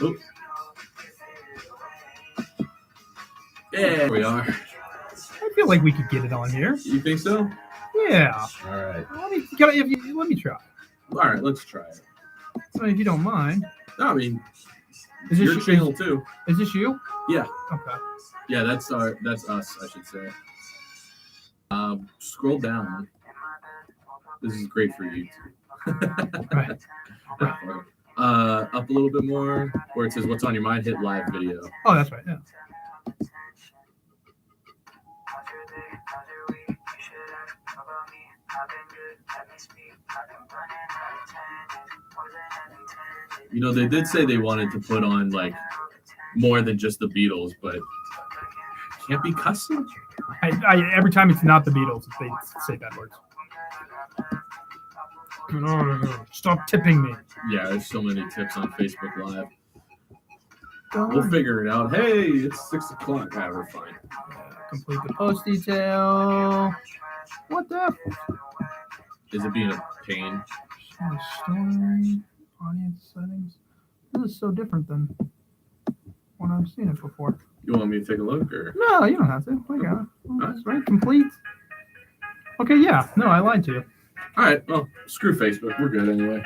Oh. Yeah, there we are. I feel like we could get it on here. You think so? Yeah. All right. Let me try. All right, let's try it. So if you don't mind. No, I mean, is your channel too. Is this you? Yeah. Okay. Yeah, that's us, I should say. Scroll down. This is great for you. Right. Up a little bit more where it says "What's on your mind?" Hit live video. Oh, that's right. Yeah. You know, they did say they wanted to put on like more than just the Beatles, but can't be cussing. Every time it's not the Beatles, they say bad words. Stop tipping me. Yeah, there's so many tips on Facebook Live. We'll figure it out. Hey, it's 6 o'clock. Yeah, we're fine. Complete the post detail. What the F? Is it being a pain? Story, audience settings. This is so different than when I've seen it before. You want me to take a look, or? No, you don't have to. I got it. That's right. Complete. Okay, yeah. No, I lied to you. All right. Well, screw Facebook. We're good anyway.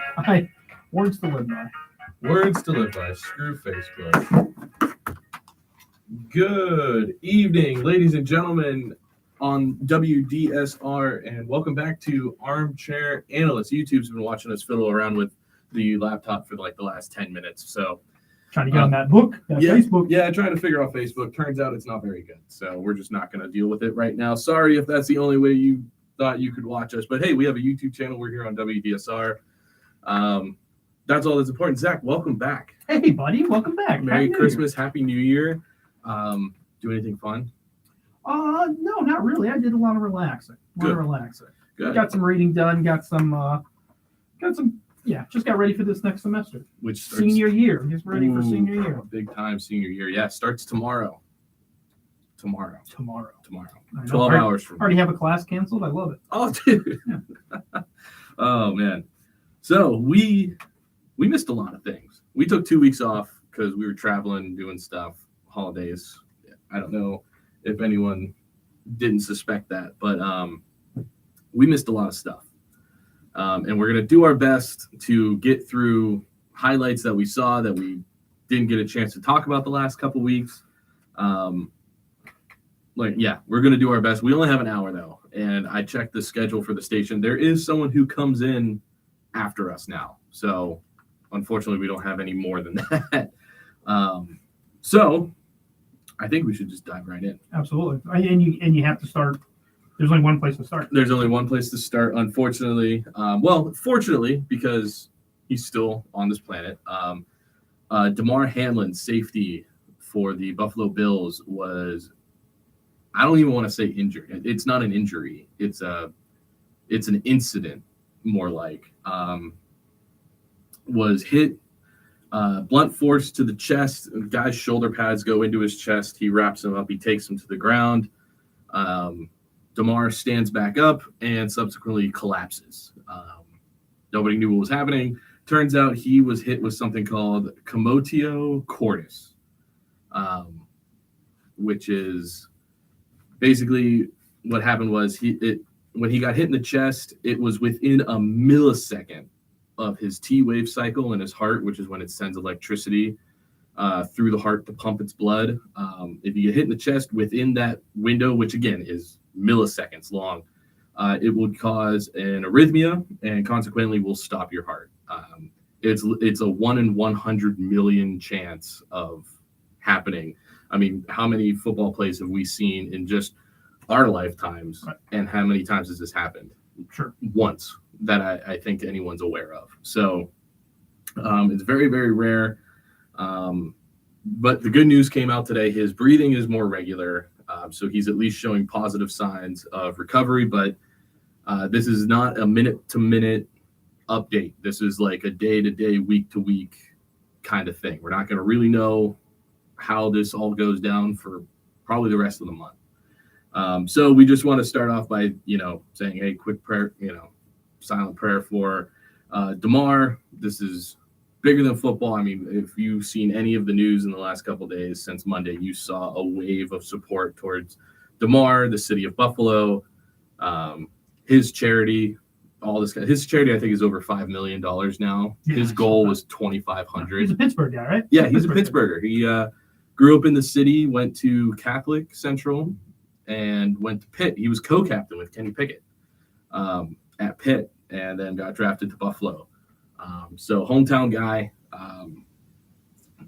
Words to live by. Words to live by. Screw Facebook. Good evening, ladies and gentlemen, on WDSR, and welcome back to Armchair Analysts. YouTube's been watching us fiddle around with the laptop for like the last 10 minutes. So trying to get on that book, Facebook. Yeah, trying to figure out Facebook. Turns out it's not very good. So we're just not going to deal with it right now. Sorry if that's the only way you thought you could watch us. But hey, we have a YouTube channel. We're here on WDSR. That's all that's important. Zach, welcome back. Hey, buddy. Welcome back. Merry Christmas. Happy New Year. Do anything fun? No, not really. I did a lot of relaxing. Good. Got some reading done. Just got ready for this next semester. Which starts, senior year. Just ready for senior year. Big time senior year. Yeah, starts tomorrow. Tomorrow. 12 hours from now. Already have a class canceled. I love it. Oh, dude. Yeah. Oh, man. So we missed a lot of things. We took 2 weeks off because we were traveling, doing stuff, holidays. I don't know if anyone didn't suspect that, but we missed a lot of stuff. And we're going to do our best to get through highlights that we saw that we didn't get a chance to talk about the last couple weeks. We're going to do our best. We only have an hour, though, and I checked the schedule for the station. There is someone who comes in after us now. So, unfortunately, we don't have any more than that. So, I think we should just dive right in. Absolutely. And you have to start. There's only one place to start. There's only one place to start, unfortunately. Fortunately, because he's still on this planet. Damar Hamlin's safety for the Buffalo Bills was, I don't even want to say injured. It's not an injury. It's an incident, more like. Was hit, blunt force to the chest. The guy's shoulder pads go into his chest. He wraps him up. He takes him to the ground. Damar stands back up and subsequently collapses. Nobody knew what was happening. Turns out he was hit with something called commotio cordis, which is basically what happened was when he got hit in the chest, it was within a millisecond of his T-wave cycle in his heart, which is when it sends electricity through the heart to pump its blood. If you get hit in the chest within that window, which again is milliseconds long, it would cause an arrhythmia and consequently will stop your heart. It's a 1 in 100 million chance of happening. I mean, how many football plays have we seen in just our lifetimes, right? And how many times has this happened? Sure. Once that I think anyone's aware of. So it's very, very rare. But the good news came out today. His breathing is more regular. So he's at least showing positive signs of recovery. But this is not a minute-to-minute update. This is like a day-to-day, week-to-week kind of thing. We're not going to really know how this all goes down for probably the rest of the month. So we just want to start off by, saying, hey, quick prayer, silent prayer for Damar. This is bigger than football. I mean, if you've seen any of the news in the last couple of days since Monday, you saw a wave of support towards DeMar, the city of Buffalo, his charity, all this. His charity, I think, is over $5 million now. Yeah, His goal was 2,500. He's a Pittsburgh guy, right? Yeah, he's a Pittsburgher. He grew up in the city, went to Catholic Central, and went to Pitt. He was co-captain with Kenny Pickett at Pitt, and then got drafted to Buffalo. So hometown guy.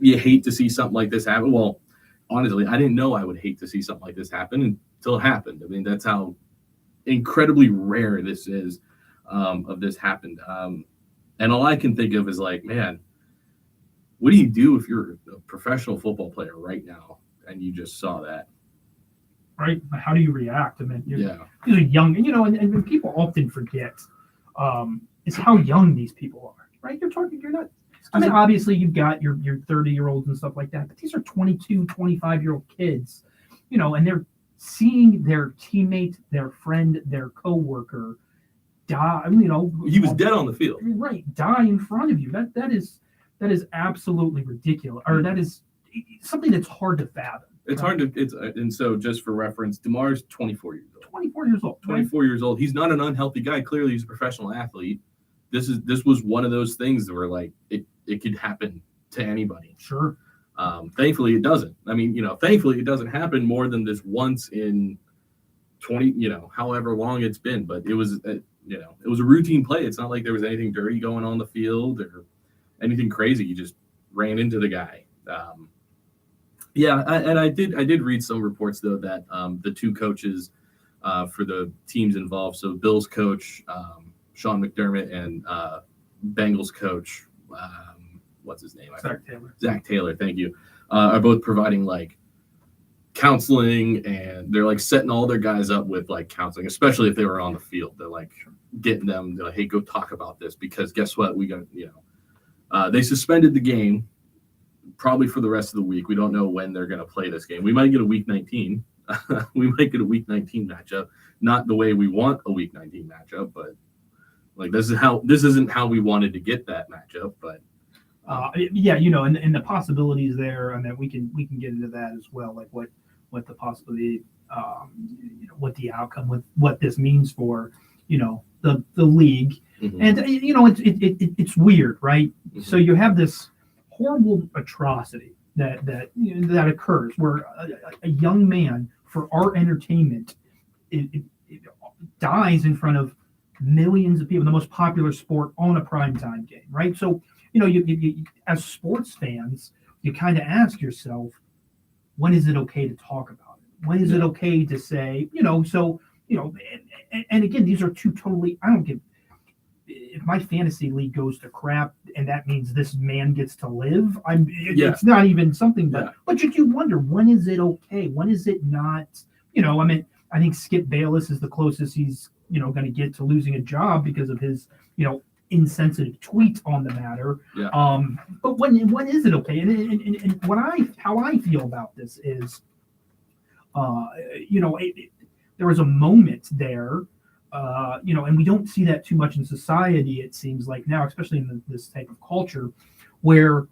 You hate to see something like this happen. Well, honestly, I didn't know I would hate to see something like this happen until it happened. I mean, that's how incredibly rare this is of this happened. And all I can think of is like, man, what do you do if you're a professional football player right now and you just saw that? Right? How do you react? I mean, Yeah. these are young, and people often forget is how young these people are, right? You're not, I mean, obviously you've got your 30-year-olds and stuff like that, but these are 22, 25-year-old kids, and they're seeing their teammate, their friend, their coworker die, He was dead on the field. Right, die in front of you. That is absolutely ridiculous, or that is something that's hard to fathom. It's hard to, and so just for reference, DeMar's 24 years old. 24 years old. 24 years old. He's not an unhealthy guy. Clearly, he's a professional athlete. This was one of those things that were like, it could happen to anybody. Sure. Thankfully, it doesn't. I mean, thankfully, it doesn't happen more than this once in 20, however long it's been. But it was, it was a routine play. It's not like there was anything dirty going on the field or anything crazy. You just ran into the guy. I did read some reports though that the two coaches for the teams involved, so Bills coach Sean McDermott and Bengals coach, what's his name? Zach Taylor. Thank you. Are both providing like counseling, and they're like setting all their guys up with like counseling, especially if they were on the field. They're like getting them, they're like, hey, go talk about this, because guess what? We got, they suspended the game probably for the rest of the week. We don't know when they're going to play this game. We might get a week 19. We might get a week 19 matchup. Not the way we want a week 19 matchup, but like this isn't how we wanted to get that matchup. But and the possibilities there, and that we can get into that as well, like what the possibility, what the outcome, what this means for the league, mm-hmm. and it's weird, right? Mm-hmm. So you have this horrible atrocity that occurs where a young man, for our entertainment, it dies in front of millions of people, the most popular sport on a primetime game, right? So you as sports fans, you kind of ask yourself, when is it okay to talk about it? When is it okay to say, and again, these are two totally, I don't give, if my fantasy league goes to crap and that means this man gets to live, it's not even something, but you wonder, when is it okay? When is it not, I think Skip Bayless is the closest he's, going to get to losing a job because of his, insensitive tweets on the matter. Yeah. But when is it okay? And how I feel about this is, there was a moment there, and we don't see that too much in society, it seems like now, especially in this type of culture, where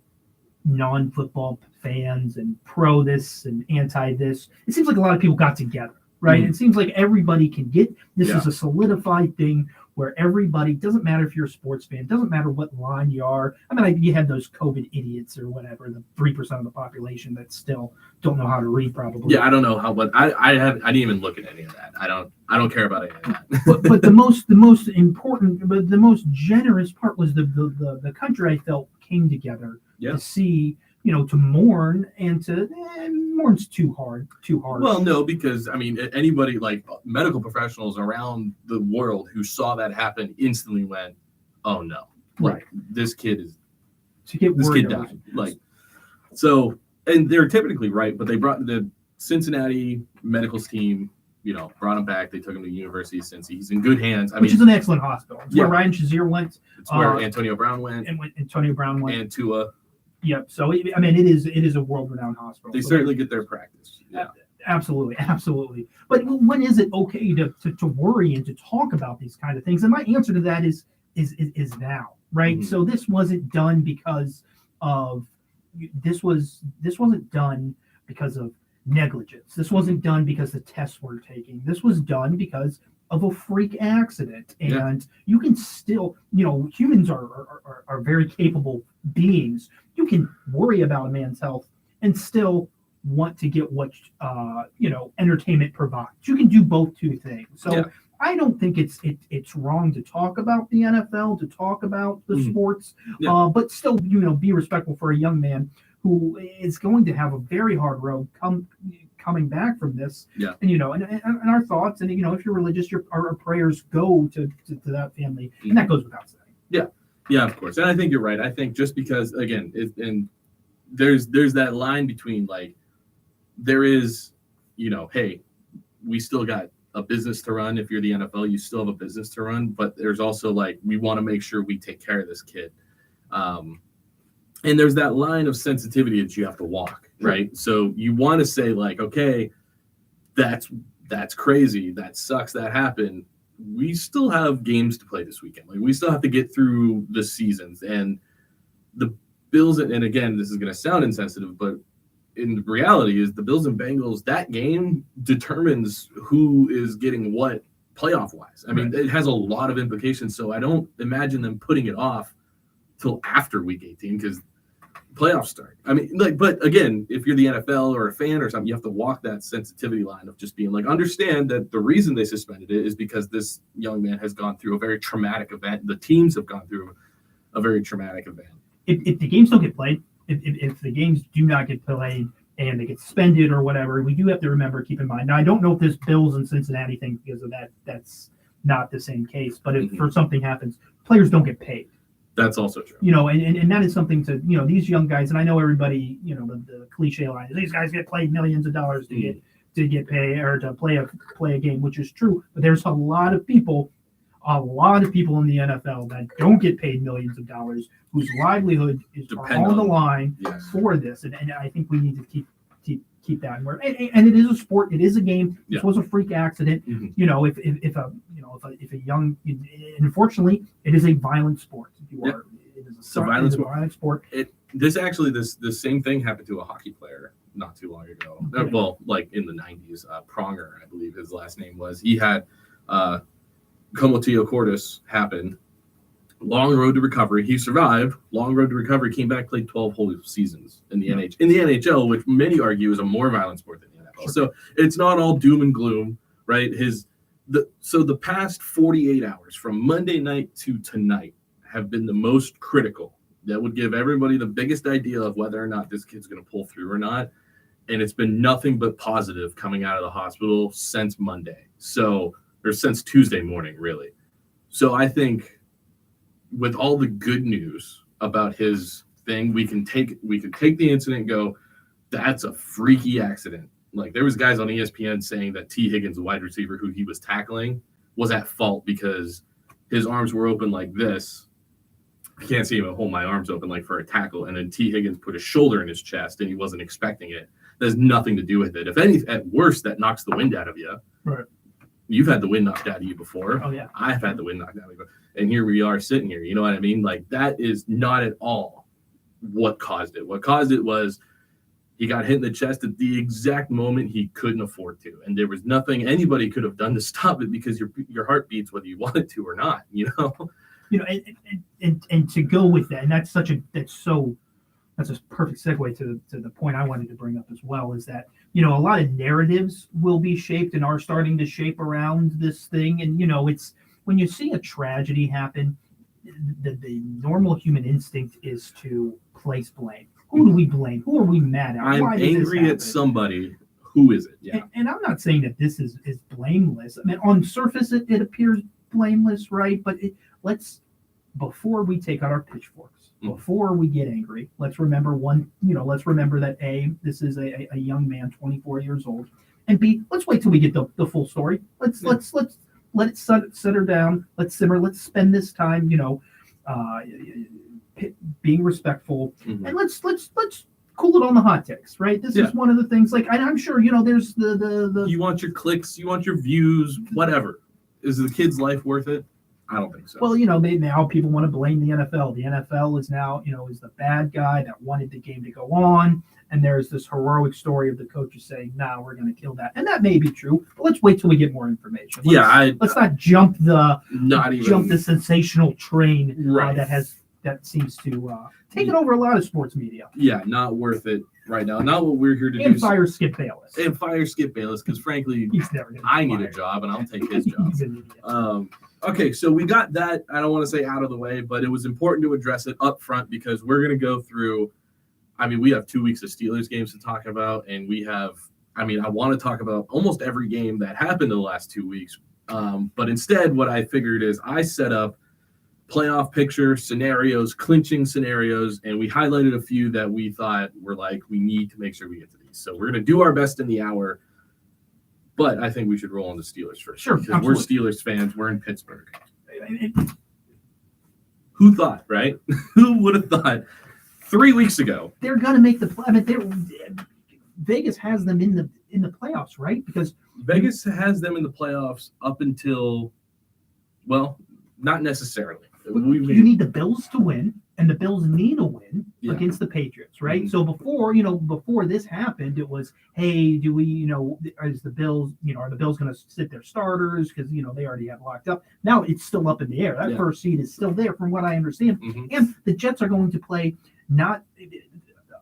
non-football fans and pro this and anti this, it seems like a lot of people got together, right? Mm-hmm. It seems like everybody can get, this is a solidified thing where everybody, doesn't matter if you're a sports fan, doesn't matter what line you are. I mean, you had those COVID idiots or whatever, the 3% of the population that still don't know how to read, probably. Yeah, I don't know how, but I didn't even look at any of that. I don't care about any of that. but the most important, but the most generous part was the country, I felt, came together to see, to mourn, and to mourn's too hard. Well, no, because I mean, anybody, like medical professionals around the world who saw that happen instantly went, "Oh no, right, this kid is this kid died." Like, so, and they're typically right, but they brought the Cincinnati medicals team. Brought him back. They took him to the University of Cincy. He's in good hands. Which is an excellent hospital. It's where Ryan Shazier went. It's where Antonio Brown went. And Tua. Yep. So it is a world-renowned hospital. They certainly get their practice. Yeah. Absolutely. But when is it okay to worry and to talk about these kind of things? And my answer to that is now. right? Mhm. So this wasn't done because of this wasn't done because of negligence. This wasn't done because the tests were taking. This was done because of a freak accident. Yeah. And you can still, humans are very capable beings. You can worry about a man's health and still want to get what entertainment provides. You can do both two things. So Yeah. I don't think it's wrong to talk about the NFL, to talk about the Mhm. sports, Yeah. but still, be respectful for a young man who is going to have a very hard road coming back from this. Yeah. And our thoughts, and if you're religious, our prayers go to that family, and that goes without saying. Yeah, of course. And I think you're right. I think just because, again, and there's that line between, like, there is, hey, we still got a business to run. If you're the NFL, you still have a business to run, but there's also, like, we want to make sure we take care of this kid. And there's that line of sensitivity that you have to walk, right? So you want to say, like, okay, that's crazy. That sucks. That happened. We still have games to play this weekend. Like, we still have to get through the seasons. And the Bills, and again, this is going to sound insensitive, but in reality is the Bills and Bengals, that game determines who is getting what playoff wise. I mean, it has a lot of implications. So I don't imagine them putting it off till after week 18 because playoffs start. I mean, but again, if you're the NFL or a fan or something, you have to walk that sensitivity line of just being like, understand that the reason they suspended it is because this young man has gone through a very traumatic event. The teams have gone through a very traumatic event. If the games don't get played, if the games do not get played and they get suspended or whatever, we do have to keep in mind. Now, I don't know if this Bills and Cincinnati thing, because of that, that's not the same case. But if for something happens, players don't get paid. That's also true. And that is something to, these young guys, and I know everybody, the cliche line is these guys get paid millions of dollars to get paid or to play a game, which is true. But there's a lot of people in the NFL that don't get paid millions of dollars, whose livelihood is on the line for this. And I think we need to keep that in mind. And it is a sport. It is a game. This was a freak accident. If a young, unfortunately, it is a violent sport. It is a violent sport. The same thing happened to a hockey player not too long ago. Okay. Well, like in the 90s, Pronger, I believe his last name was. He had Comotio cordis happen. Long road to recovery. He survived. Long road to recovery. Came back, played 12 whole seasons in the NHL, which many argue is a more violent sport than the NFL. Sure. So it's not all doom and gloom, right? So the past 48 hours from Monday night to tonight have been the most critical. That would give everybody the biggest idea of whether or not this kid's going to pull through or not. And it's been nothing but positive coming out of the hospital since Monday. Or since Tuesday morning, really. So I think with all the good news about his thing, we could take the incident and go, that's a freaky accident. Like, there was guys on ESPN saying that T. Higgins, the wide receiver who he was tackling, was at fault because his arms were open like this. I can't see him hold my arms open like for a tackle. And then T. Higgins put his shoulder in his chest and he wasn't expecting it. That has nothing to do with it. If any, at worst, that knocks the wind out of you. Right. You've had the wind knocked out of you before. Oh, yeah. I've had the wind knocked out of me before. And here we are sitting here. You know what I mean? Like, that is not at all what caused it. What caused it was he got hit in the chest at the exact moment he couldn't afford to. And there was nothing anybody could have done to stop it because your heart beats whether you want it to or not, And to go with that, and that's a perfect segue to the point I wanted to bring up as well, is that, a lot of narratives will be shaped and are starting to shape around this thing. And, it's when you see a tragedy happen, the normal human instinct is to place blame. Who do we blame? Who are we mad at? I'm angry at somebody. Who is it? Yeah. And I'm not saying that this is blameless. I mean, on surface, it appears blameless, right? But before we take out our pitchforks, before we get angry, let's remember that A, this is a young man, 24 years old, and B, let's wait till we get the full story. Let's let it set her down. Let's simmer. Let's spend this time, being respectful, and let's cool it on the hot takes, right? This is one of the things. Like, I'm sure there's the you want your clicks, you want your views, whatever. Is the kid's life worth it? I don't think so. Well, now people want to blame the NFL. The NFL is now, is the bad guy that wanted the game to go on. And there's this heroic story of the coaches saying, "Nah, we're going to kill that." And that may be true, but let's wait till we get more information. Let's not jump the sensational train that seems to take it over a lot of sports media. Yeah, not worth it right now. Not what we're here to do. And fire Skip Bayless. Because frankly, he's never gonna I need a job and I'll take his job. He's an idiot. Okay, so we got that, I don't want to say out of the way, but it was important to address it up front because we're going to go through, we have 2 weeks of Steelers games to talk about, and I want to talk about almost every game that happened in the last 2 weeks. But instead, what I figured is I set up playoff picture scenarios, clinching scenarios, and we highlighted a few that we thought were we need to make sure we get to these. So we're going to do our best in the hour. But I think we should roll on the Steelers first. Sure, because we're Steelers fans. We're in Pittsburgh. Who thought, right? Who would have thought 3 weeks ago? They're going to make the play. Vegas has them in the playoffs, right? Because Vegas has them in the playoffs up until, not necessarily. You need the Bills to win, and the Bills need a win against the Patriots, right? Mm-hmm. So before this happened, it was, hey, do we, is the Bills, are the Bills going to sit their starters because they already have locked up? Now it's still up in the air. That first seed is still there, from what I understand, and the Jets are going to play not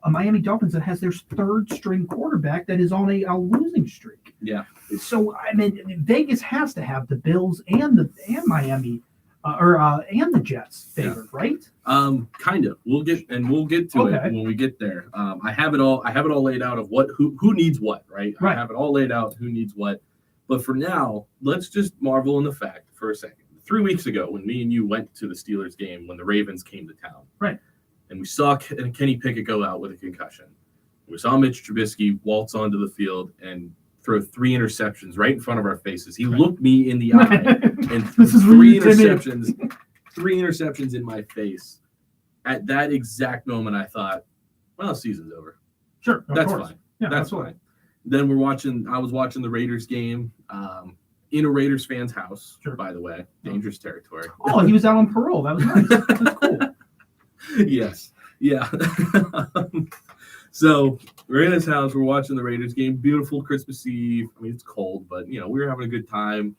a Miami Dolphins that has their third string quarterback that is on a losing streak. Yeah. So Vegas has to have the Bills and Miami. And the Jets favored, right? Kind of. We'll get to it when we get there. I have it all laid out of who needs what, right? I have it all laid out who needs what. But for now, let's just marvel in the fact for a second. 3 weeks ago, when me and you went to the Steelers game, when the Ravens came to town, right? And we saw Kenny Pickett go out with a concussion. We saw Mitch Trubisky waltz onto the field and throw 3 interceptions right in front of our faces. He looked me in the eye and threw 3 interceptions in my face. At that exact moment, I thought, well, season's over. Sure, that's fine. Yeah, that's fine. Then I was watching the Raiders game in a Raiders fan's house, by the way. Dangerous territory. Oh, he was out on parole. That was nice. That's cool. Yes. Yeah. So we're in his house. We're watching the Raiders game. Beautiful Christmas Eve. It's cold, but, we were having a good time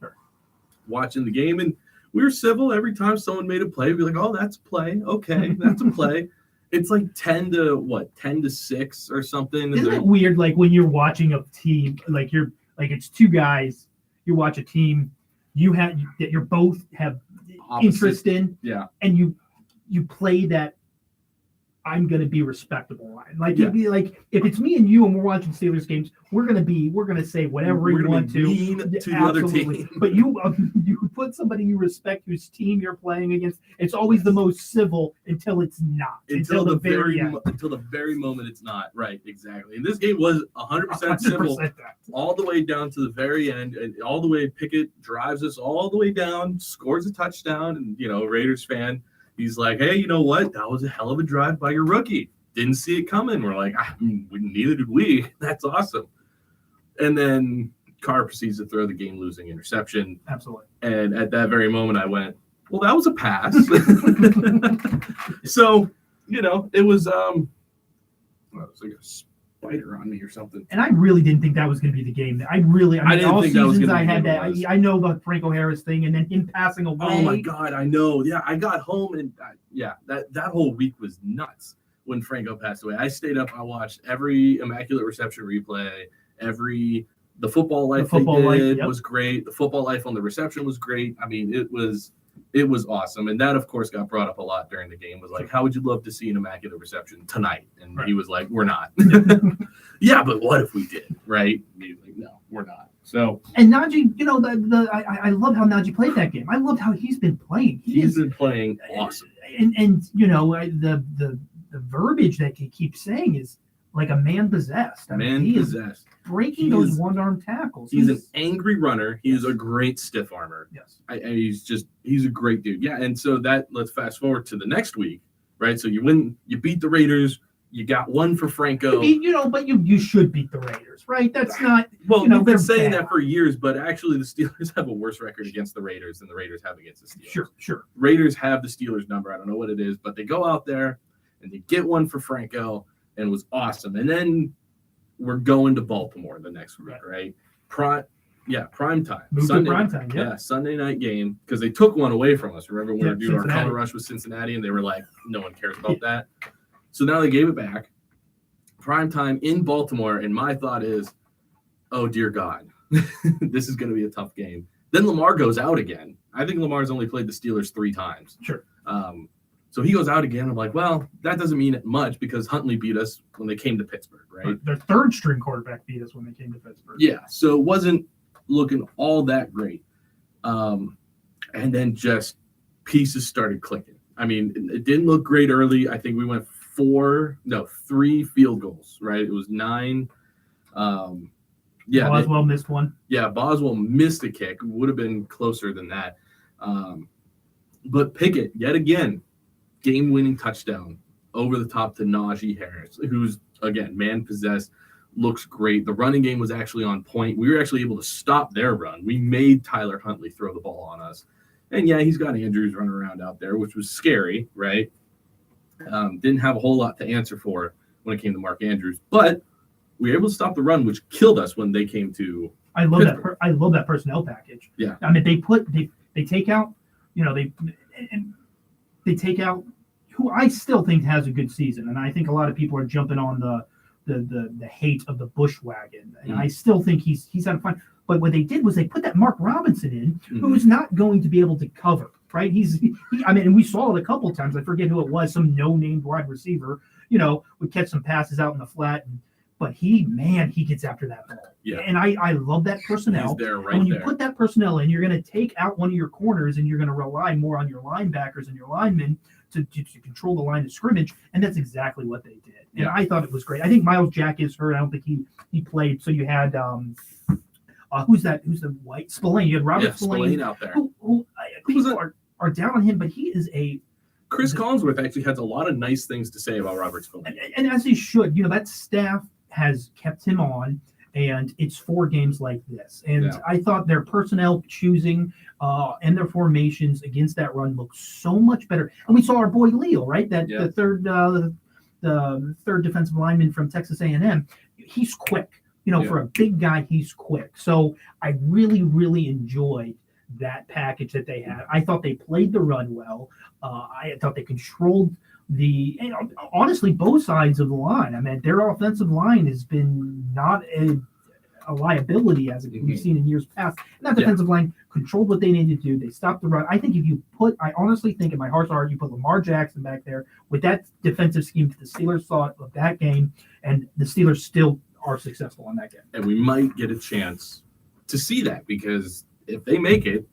watching the game. And we were civil every time someone made a play. We'd be like, oh, that's a play. Okay, that's a play. It's 10 to 6 or something. Isn't it weird, when you're watching a team, it's 2 guys, you watch a team that you both have interest in, and you play that I'm going to be respectable line. It'd be if it's me and you and we're watching Steelers games, we're going to say whatever we want to the other team. But you put somebody you respect whose team you're playing against. It's always the most civil until it's not. Until the very moment it's not. Right, exactly. And this game was 100% civil all the way down to the very end, and all the way Pickett drives us all the way down, scores a touchdown, and Raiders fan. He's like, hey, you know what? That was a hell of a drive by your rookie. Didn't see it coming. We're like, neither did we. That's awesome. And then Carr proceeds to throw the game-losing interception. Absolutely. And at that very moment, I went, well, that was a pass. So, it was like a spider on me or something. And I really didn't think that was going to be the game. I didn't all think seasons that was I had that. I know the Franco Harris thing, and then him passing away. Oh my God, I know. Yeah, I got home and that whole week was nuts when Franco passed away. I stayed up. I watched every Immaculate Reception replay. The football life was great. The football life on the reception was great. It was awesome. And that, of course, got brought up a lot during the game. Was like, how would you love to see an Immaculate Reception tonight? And he was like, we're not. Yeah, but what if we did, right? And he was like, no, we're not. So, and Najee, I love how Najee played that game. I loved how he's been playing. He's been playing awesome. And the verbiage that he keeps saying is like a man possessed. Possessed. Breaking those one-arm tackles. He's an angry runner. He's a great stiff armor. Yes. He's a great dude. Yeah. And so let's fast forward to the next week, right? So you beat the Raiders. You got one for Franco. But you should beat the Raiders, right? That's not. Well, we've been they're saying bad. that for years, but actually the Steelers have a worse record against the Raiders than the Raiders have against the Steelers. Sure. Raiders have the Steelers number. I don't know what it is, but they go out there and they get one for Franco, and it was awesome. And then we're going to Baltimore the next week, right? Prime time. Move to prime time, yeah. Sunday night game, because they took one away from us. Remember when we were doing Cincinnati. our color rush with Cincinnati, and they were like, no one cares about that. So now they gave it back. Prime time in Baltimore, and my thought is, oh, dear God, this is going to be a tough game. Then Lamar goes out again. I think Lamar's only played the Steelers 3 times. Sure. So he goes out again. I'm like, well, that doesn't mean much because Huntley beat us when they came to Pittsburgh, right? Their third string quarterback beat us when they came to Pittsburgh. Yeah, so it wasn't looking all that great. And then just pieces started clicking. I mean, it didn't look great early. I think we went 3 field goals, right? It was 9. Boswell missed one. Yeah, Boswell missed a kick. Would have been closer than that. But Pickett, yet again, game-winning touchdown over the top to Najee Harris, who's, again, man-possessed, looks great. The running game was actually on point. We were actually able to stop their run. We made Tyler Huntley throw the ball on us. And, yeah, he's got Andrews running around out there, which was scary, right? Didn't have a whole lot to answer for when it came to Mark Andrews. But we were able to stop the run, which killed us when they came to I love Pittsburgh. I love that personnel package. Yeah. I mean, they take out, they take out who I still think has a good season, and I think a lot of people are jumping on the hate of the Bushwagon, and I still think he's had fun. But what they did was they put that Mark Robinson in, who's not going to be able to cover, right? And we saw it a couple times. I forget who it was, some no-named wide receiver, would catch some passes out in the flat, but he gets after that ball. Yeah. And I love that personnel. He's there, right and when you there. put that personnel in, you're going to take out one of your corners and you're going to rely more on your linebackers and your linemen to control the line of scrimmage, and that's exactly what they did. And Yeah. I thought it was great. I think Miles Jack is hurt. I don't think he played. So you had who's that? Who's the white Spillane? You had Robert Spillane out there. Who people are down on him, but he is a Chris Collinsworth actually has a lot of nice things to say about Robert Spillane. and as he should. That staff has kept him on, and it's 4 games like this. And Yeah. I thought their personnel choosing and their formations against that run looked so much better. And we saw our boy Leo, right? The third defensive lineman from Texas A&M. He's quick. For a big guy, he's quick. So I really, really enjoyed that package that they had. I thought they played the run well. I thought they controlled honestly, both sides of the line. I mean, their offensive line has been not a liability as we've seen in years past. And that defensive line controlled what they needed to do. They stopped the run. I think I honestly think in my heart of heart, you put Lamar Jackson back there with that defensive scheme that the Steelers thought of that game, and the Steelers still are successful in that game. And we might get a chance to see that because if they make it,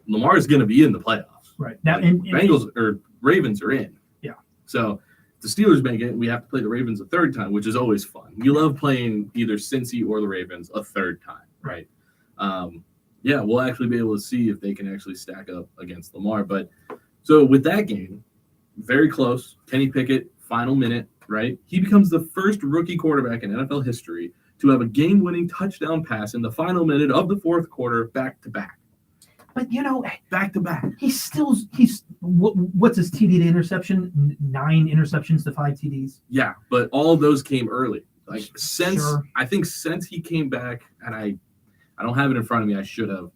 Lamar is going to be in the playoffs. Right. Now, Bengals or Ravens are in. Yeah. So if the Steelers make it, we have to play the Ravens a third time, which is always fun. You love playing either Cincy or the Ravens a third time, right? We'll actually be able to see if they can actually stack up against Lamar. But so with that game, very close. Kenny Pickett, final minute, right? He becomes the first rookie quarterback in NFL history to have a game-winning touchdown pass in the final minute of the fourth quarter back-to-back. But back-to-back. he's what's his TD to interception? 9 interceptions to 5 TDs. Yeah, but all of those came early. I think since he came back, and I don't have it in front of me, I should have.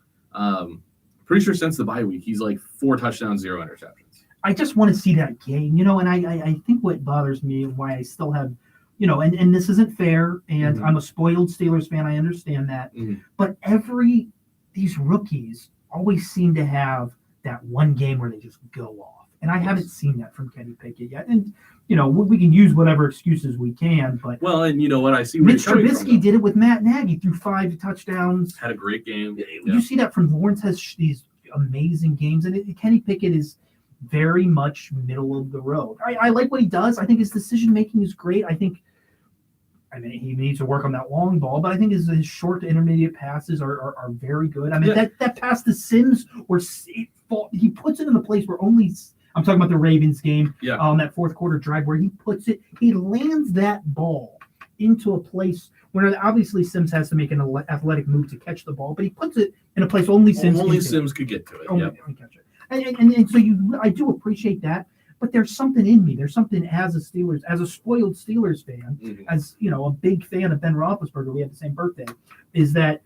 Pretty sure since the bye week, he's like 4 touchdowns, 0 interceptions. I just want to see that game, and I think what bothers me and why I still have, and this isn't fair, and I'm a spoiled Steelers fan, I understand that, but these rookies always seem to have that one game where they just go off, and I haven't seen that from Kenny Pickett yet, and we can use whatever excuses we can, but and you know what, I see where Mitch Trubisky did it with Matt Nagy, threw 5 touchdowns, had a great game. You see that from Lawrence, has these amazing games, and Kenny Pickett is very much middle of the road. I like what he does. I think his decision making is great. I mean, he needs to work on that long ball, but I think his short to intermediate passes are very good. I mean, that pass to Sims where he puts it in the place where only I'm talking about the Ravens game. Yeah. That fourth quarter drive where he lands that ball into a place where obviously Sims has to make an athletic move to catch the ball, but he puts it in a place only Sims could get to it. Only catch it. And so I do appreciate that. But there's something in me. There's something as a spoiled Steelers fan, as a big fan of Ben Roethlisberger. We have the same birthday. Is that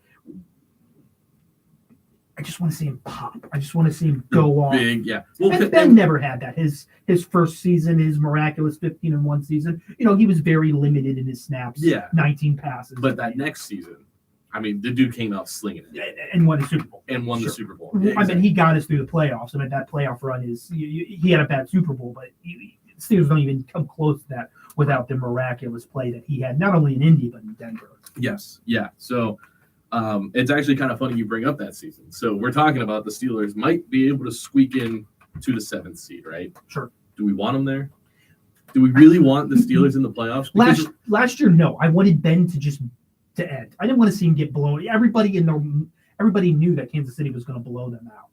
I just want to see him pop. I just want to see him go off. Big, yeah. Well, and Ben never had that. His first season, his miraculous 15-1 season. He was very limited in his snaps. Yeah, 19 passes. But that next season, I mean, the dude came out slinging it and won the Super Bowl. The Super Bowl. Yeah, exactly. I mean, he got us through the playoffs. I mean, that playoff run he had a bad Super Bowl, but Steelers don't even come close to that without the miraculous play that he had, not only in Indy but in Denver. Yes, yeah. So it's actually kind of funny you bring up that season. So we're talking about the Steelers might be able to squeak in to the 7th seed, right? Sure. Do we want them there? Do we really want the Steelers in the playoffs? Last year, no. I wanted Ben to end. I didn't want to see him get blown. Everybody knew that Kansas City was going to blow them out.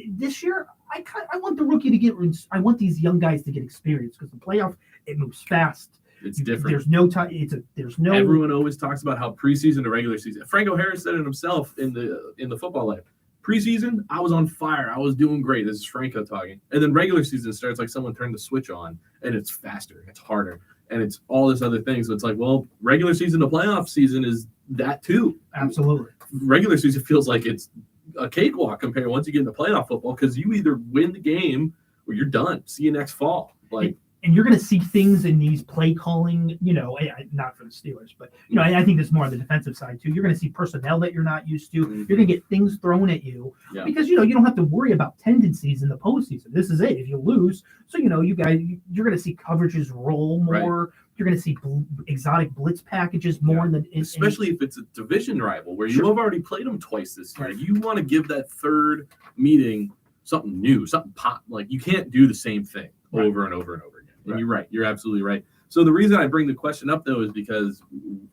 This year, I want the rookie to get. I want these young guys to get experience because the playoff it moves fast. It's different. There's no time. There's no. Everyone always talks about how preseason to regular season. Franco Harris said it himself in the football life. Preseason, I was on fire. I was doing great. This is Franco talking. And then regular season starts like someone turned the switch on, and it's faster, it's harder, and it's all this other thing. So it's like, well, regular season to playoff season is that too. Absolutely. Regular season feels like it's a cakewalk compared once you get into playoff football because you either win the game or you're done. See you next fall. And you're going to see things in these play calling, not for the Steelers, but, I think this more on the defensive side, too. You're going to see personnel that you're not used to. Mm-hmm. You're going to get things thrown at you because, you don't have to worry about tendencies in the postseason. This is it. If you lose, so, you guys, you're going to see coverages roll more. Right. You're going to see exotic blitz packages more than especially if it's a division rival where you have already played them twice this year. Right. You want to give that third meeting something new, something pop. Like you can't do the same thing over and over and over again. And you're right. You're absolutely right. So the reason I bring the question up, though, is because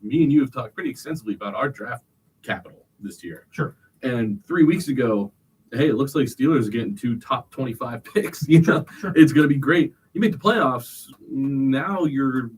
me and you have talked pretty extensively about our draft capital this year. Sure. And 3 weeks ago, hey, it looks like Steelers are getting 2 top 25 picks. It's going to be great. You make the playoffs, now you're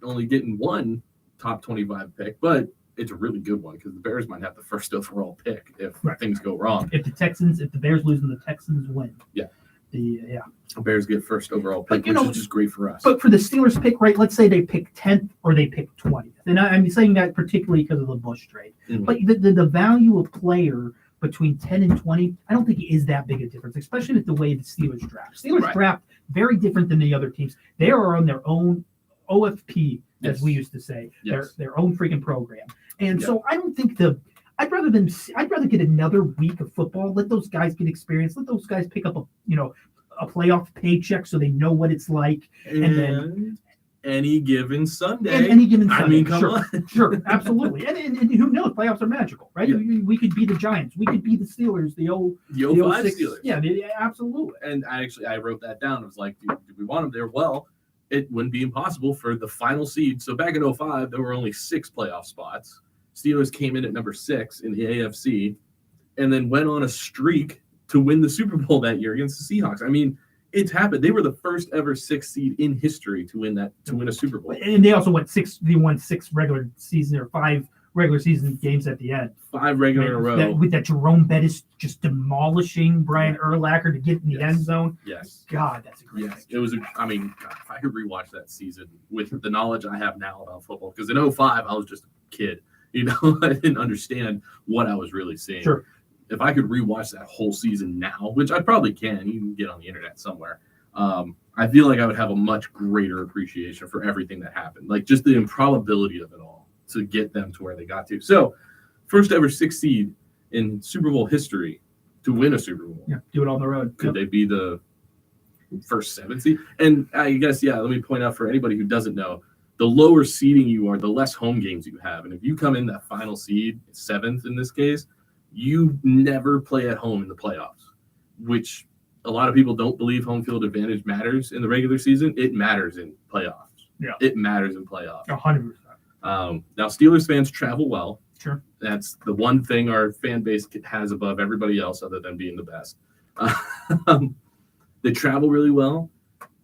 only getting 1 top 25 pick, but it's a really good one because the Bears might have the first overall pick if things go wrong. If the Bears lose and the Texans win. Yeah. The Bears get first overall pick, which is just great for us. But for the Steelers pick, right, let's say they pick 10th or they pick 20th. And I'm saying that particularly because of the Bush trade. Mm-hmm. But the value of player between 10 and 20, I don't think it is that big a difference, especially with the way the Steelers draft. Steelers draft very different than the other teams. They are on their own OFP, as we used to say, their own freaking program. And so I don't think I'd rather get another week of football. Let those guys get experience. Let those guys pick up a playoff paycheck so they know what it's like. And then any given Sunday. I mean, come on. Sure, absolutely. And who knows? Playoffs are magical, right? Yeah. We could be the Giants. We could be the Steelers. The 05 Steelers. Yeah, absolutely. And I wrote that down. It was like, do we want them there? Well, it wouldn't be impossible for the final seed. So back in 05, there were only 6 playoff spots. Steelers came in at number 6 in the AFC and then went on a streak to win the Super Bowl that year against the Seahawks. I mean, it's happened. They were the first ever 6th seed in history to win a Super Bowl. And they also won 6 regular season or 5 regular season games at the end. 5 regular in a row. With that Jerome Bettis just demolishing Brian Urlacher to get in the end zone. Yes. God, that's a great It was, if I could rewatch that season with the knowledge I have now about football, because in 05, I was just a kid. I didn't understand what I was really seeing. Sure. If I could rewatch that whole season now, which I probably can, you can get on the internet somewhere, I feel like I would have a much greater appreciation for everything that happened. Like just the improbability of it all to get them to where they got to. So first ever 6th seed in Super Bowl history to win a Super Bowl. Yeah, do it on the road. Could they be the first 7th seed? And I guess, let me point out for anybody who doesn't know, the lower seeding you are, the less home games you have. And if you come in that final seed, 7th in this case, you never play at home in the playoffs, which a lot of people don't believe home field advantage matters in the regular season. It matters in playoffs. Yeah. It matters in playoffs. 100%. Now, Steelers fans travel well. Sure. That's the one thing our fan base has above everybody else other than being the best. They travel really well.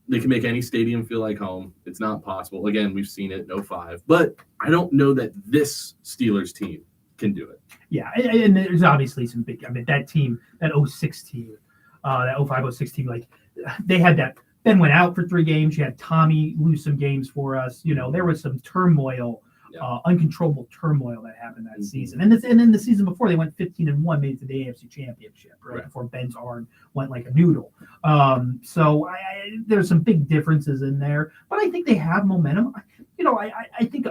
They can make any stadium feel like home. It's not possible. Again, we've seen it in 05. But I don't know that this Steelers team can do it. Yeah, and there's obviously some big. I mean, that team, that 06 team, that 05, 06 team, like they had that. Ben went out for 3 games. You had Tommy lose some games for us. You know, there was some turmoil, uncontrollable turmoil that happened that season. And then the season before, they went 15-1, made it to the AFC Championship, right? Before Ben's arm went like a noodle. So there's some big differences in there, but I think they have momentum. You know, I think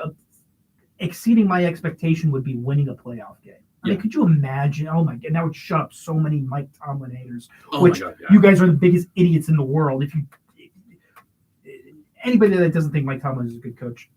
exceeding my expectation would be winning a playoff game. I mean, could you imagine? Oh my God, that would shut up so many Mike Tomlin haters. Which you guys are the biggest idiots in the world. If anybody that doesn't think Mike Tomlin is a good coach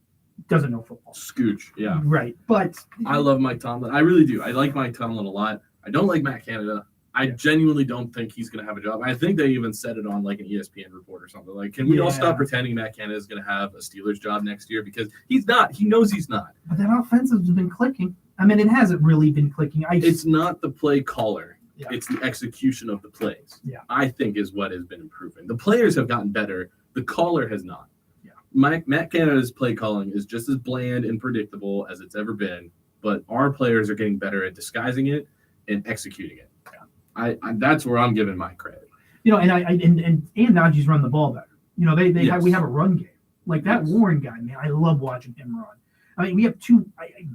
doesn't know football. Scooch, yeah. Right, but I love Mike Tomlin. I really do. I like Mike Tomlin a lot. I don't like Matt Canada. I genuinely don't think he's going to have a job. I think they even said it on like an ESPN report or something. Like, can we all stop pretending Matt Canada is going to have a Steelers job next year? Because he's not. He knows he's not. But that offense has been clicking. I mean, it hasn't really been clicking. It's not the play caller. Yeah. It's the execution of the plays. Yeah. I think is what has been improving. The players have gotten better. The caller has not. Yeah. Matt Canada's play calling is just as bland and predictable as it's ever been, but our players are getting better at disguising it and executing it. Yeah. I that's where I'm giving my credit. You know, and Najee's run the ball better. You know, we have a run game. Like that Warren guy, man, I love watching him run. I mean, we have 2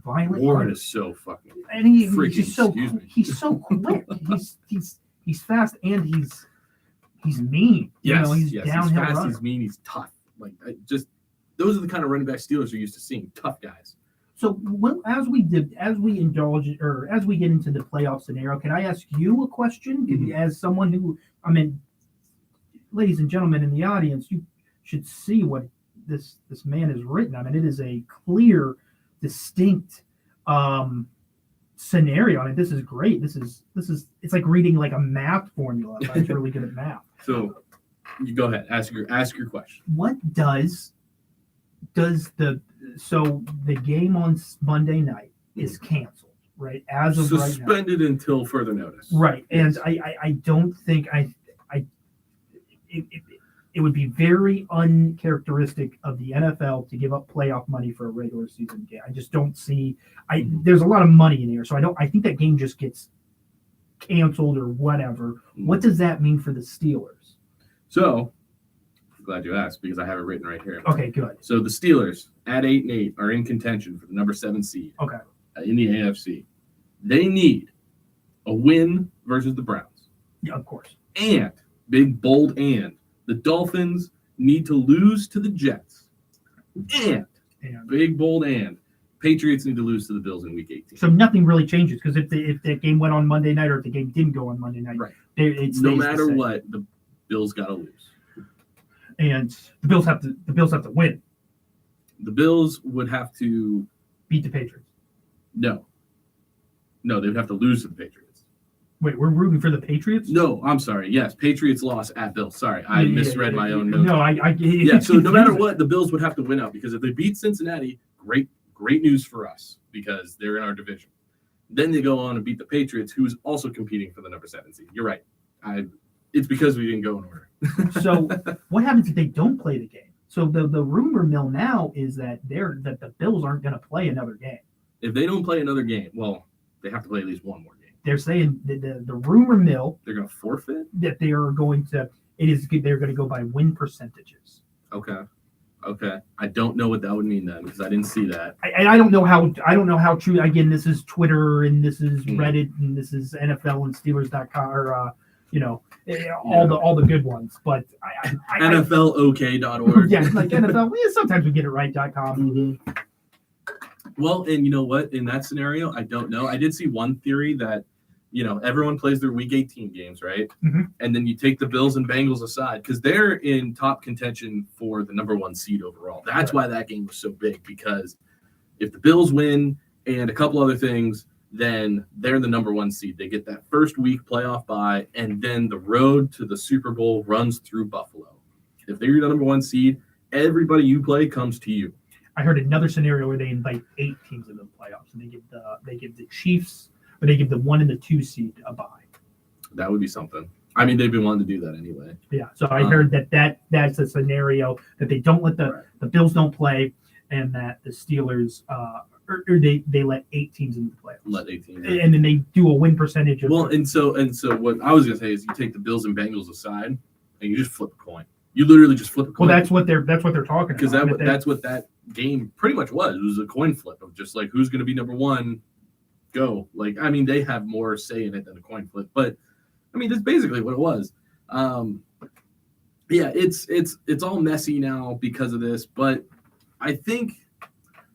violent. Warren is so fucking. And he's so quick. He's fast and he's mean. Yes, you know, he's downhill he's fast. runner. He's mean. He's tough. Like those are the kind of running back Steelers are used to seeing. Tough guys. So as we get into the playoff scenario, can I ask you a question? Mm-hmm. As someone who, I mean, ladies and gentlemen in the audience, you should see what this man has written. I mean, it is a clear, distinct scenario. I mean, this is great. This is it's like reading like a math formula. I was really good at math. So you go ahead, ask your question. What does the game on Monday night is canceled, right? As of suspended right now. Until further notice. Right. And I don't think it would be very uncharacteristic of the NFL to give up playoff money for a regular season game. I just don't see. There's a lot of money in here, so I think that game just gets canceled or whatever. What does that mean for the Steelers? So, I'm glad you asked because I have it written right here. Okay, good. So the Steelers at 8-8 are in contention for the number 7 seed. Okay. In the AFC, they need a win versus the Browns. Yeah, of course. And big bold and. The Dolphins need to lose to the Jets. And big, bold, and Patriots need to lose to the Bills in Week 18. So nothing really changes because if the game went on Monday night or if the game didn't go on Monday night, right? No matter what, the Bills got to lose. And the Bills have to win. The Bills would have to beat the Patriots. No, they would have to lose to the Patriots. Wait, we're rooting for the Patriots? No, I'm sorry. Yes, Patriots lost at Bills. Sorry, I misread my own notes. No, so no matter what, the Bills would have to win out because if they beat Cincinnati, great news for us because they're in our division. Then they go on and beat the Patriots, who is also competing for the number 7 seed. You're right. It's because we didn't go in order. So what happens if they don't play the game? So the rumor mill now is that the Bills aren't going to play another game. If they don't play another game, well, they have to play at least one more game. They're saying the rumor mill they're going to forfeit that they are going to. They're going to go by win percentages. Okay. I don't know what that would mean then because I didn't see that. I don't know how true. Again, this is Twitter and this is Reddit and this is NFL and Steelers.com or all the good ones. But NFLok.org. Yeah, like NFL. Sometimes we get it right.com. Mm-hmm. Well, and you know what? In that scenario, I don't know. I did see one theory that, everyone plays their Week 18 games, right? Mm-hmm. And then you take the Bills and Bengals aside because they're in top contention for the number 1 seed overall. That's why that game was so big because if the Bills win and a couple other things, then they're the number 1 seed. They get that first week playoff bye, and then the road to the Super Bowl runs through Buffalo. If they're the number 1 seed, everybody you play comes to you. I heard another scenario where they invite 8 teams into the playoffs, and they give the Chiefs, or they give the 1 and the 2 seed a bye. That would be something. I mean, they've been wanting to do that anyway. Yeah. So I heard that's a scenario that they don't let the Bills don't play, and that the Steelers or they let 8 teams into the playoffs. Let 8 teams. And then they do a win percentage. And so what I was gonna say is you take the Bills and Bengals aside, and you just flip a coin. You literally just flip a coin. Well, that's what they're talking about. Because that's what that game pretty much was. It was a coin flip of just like who's going to be number one. Go. Like, I mean, they have more say in it than a coin flip, but I mean, that's basically what it was. Yeah, it's all messy now because of this, but I think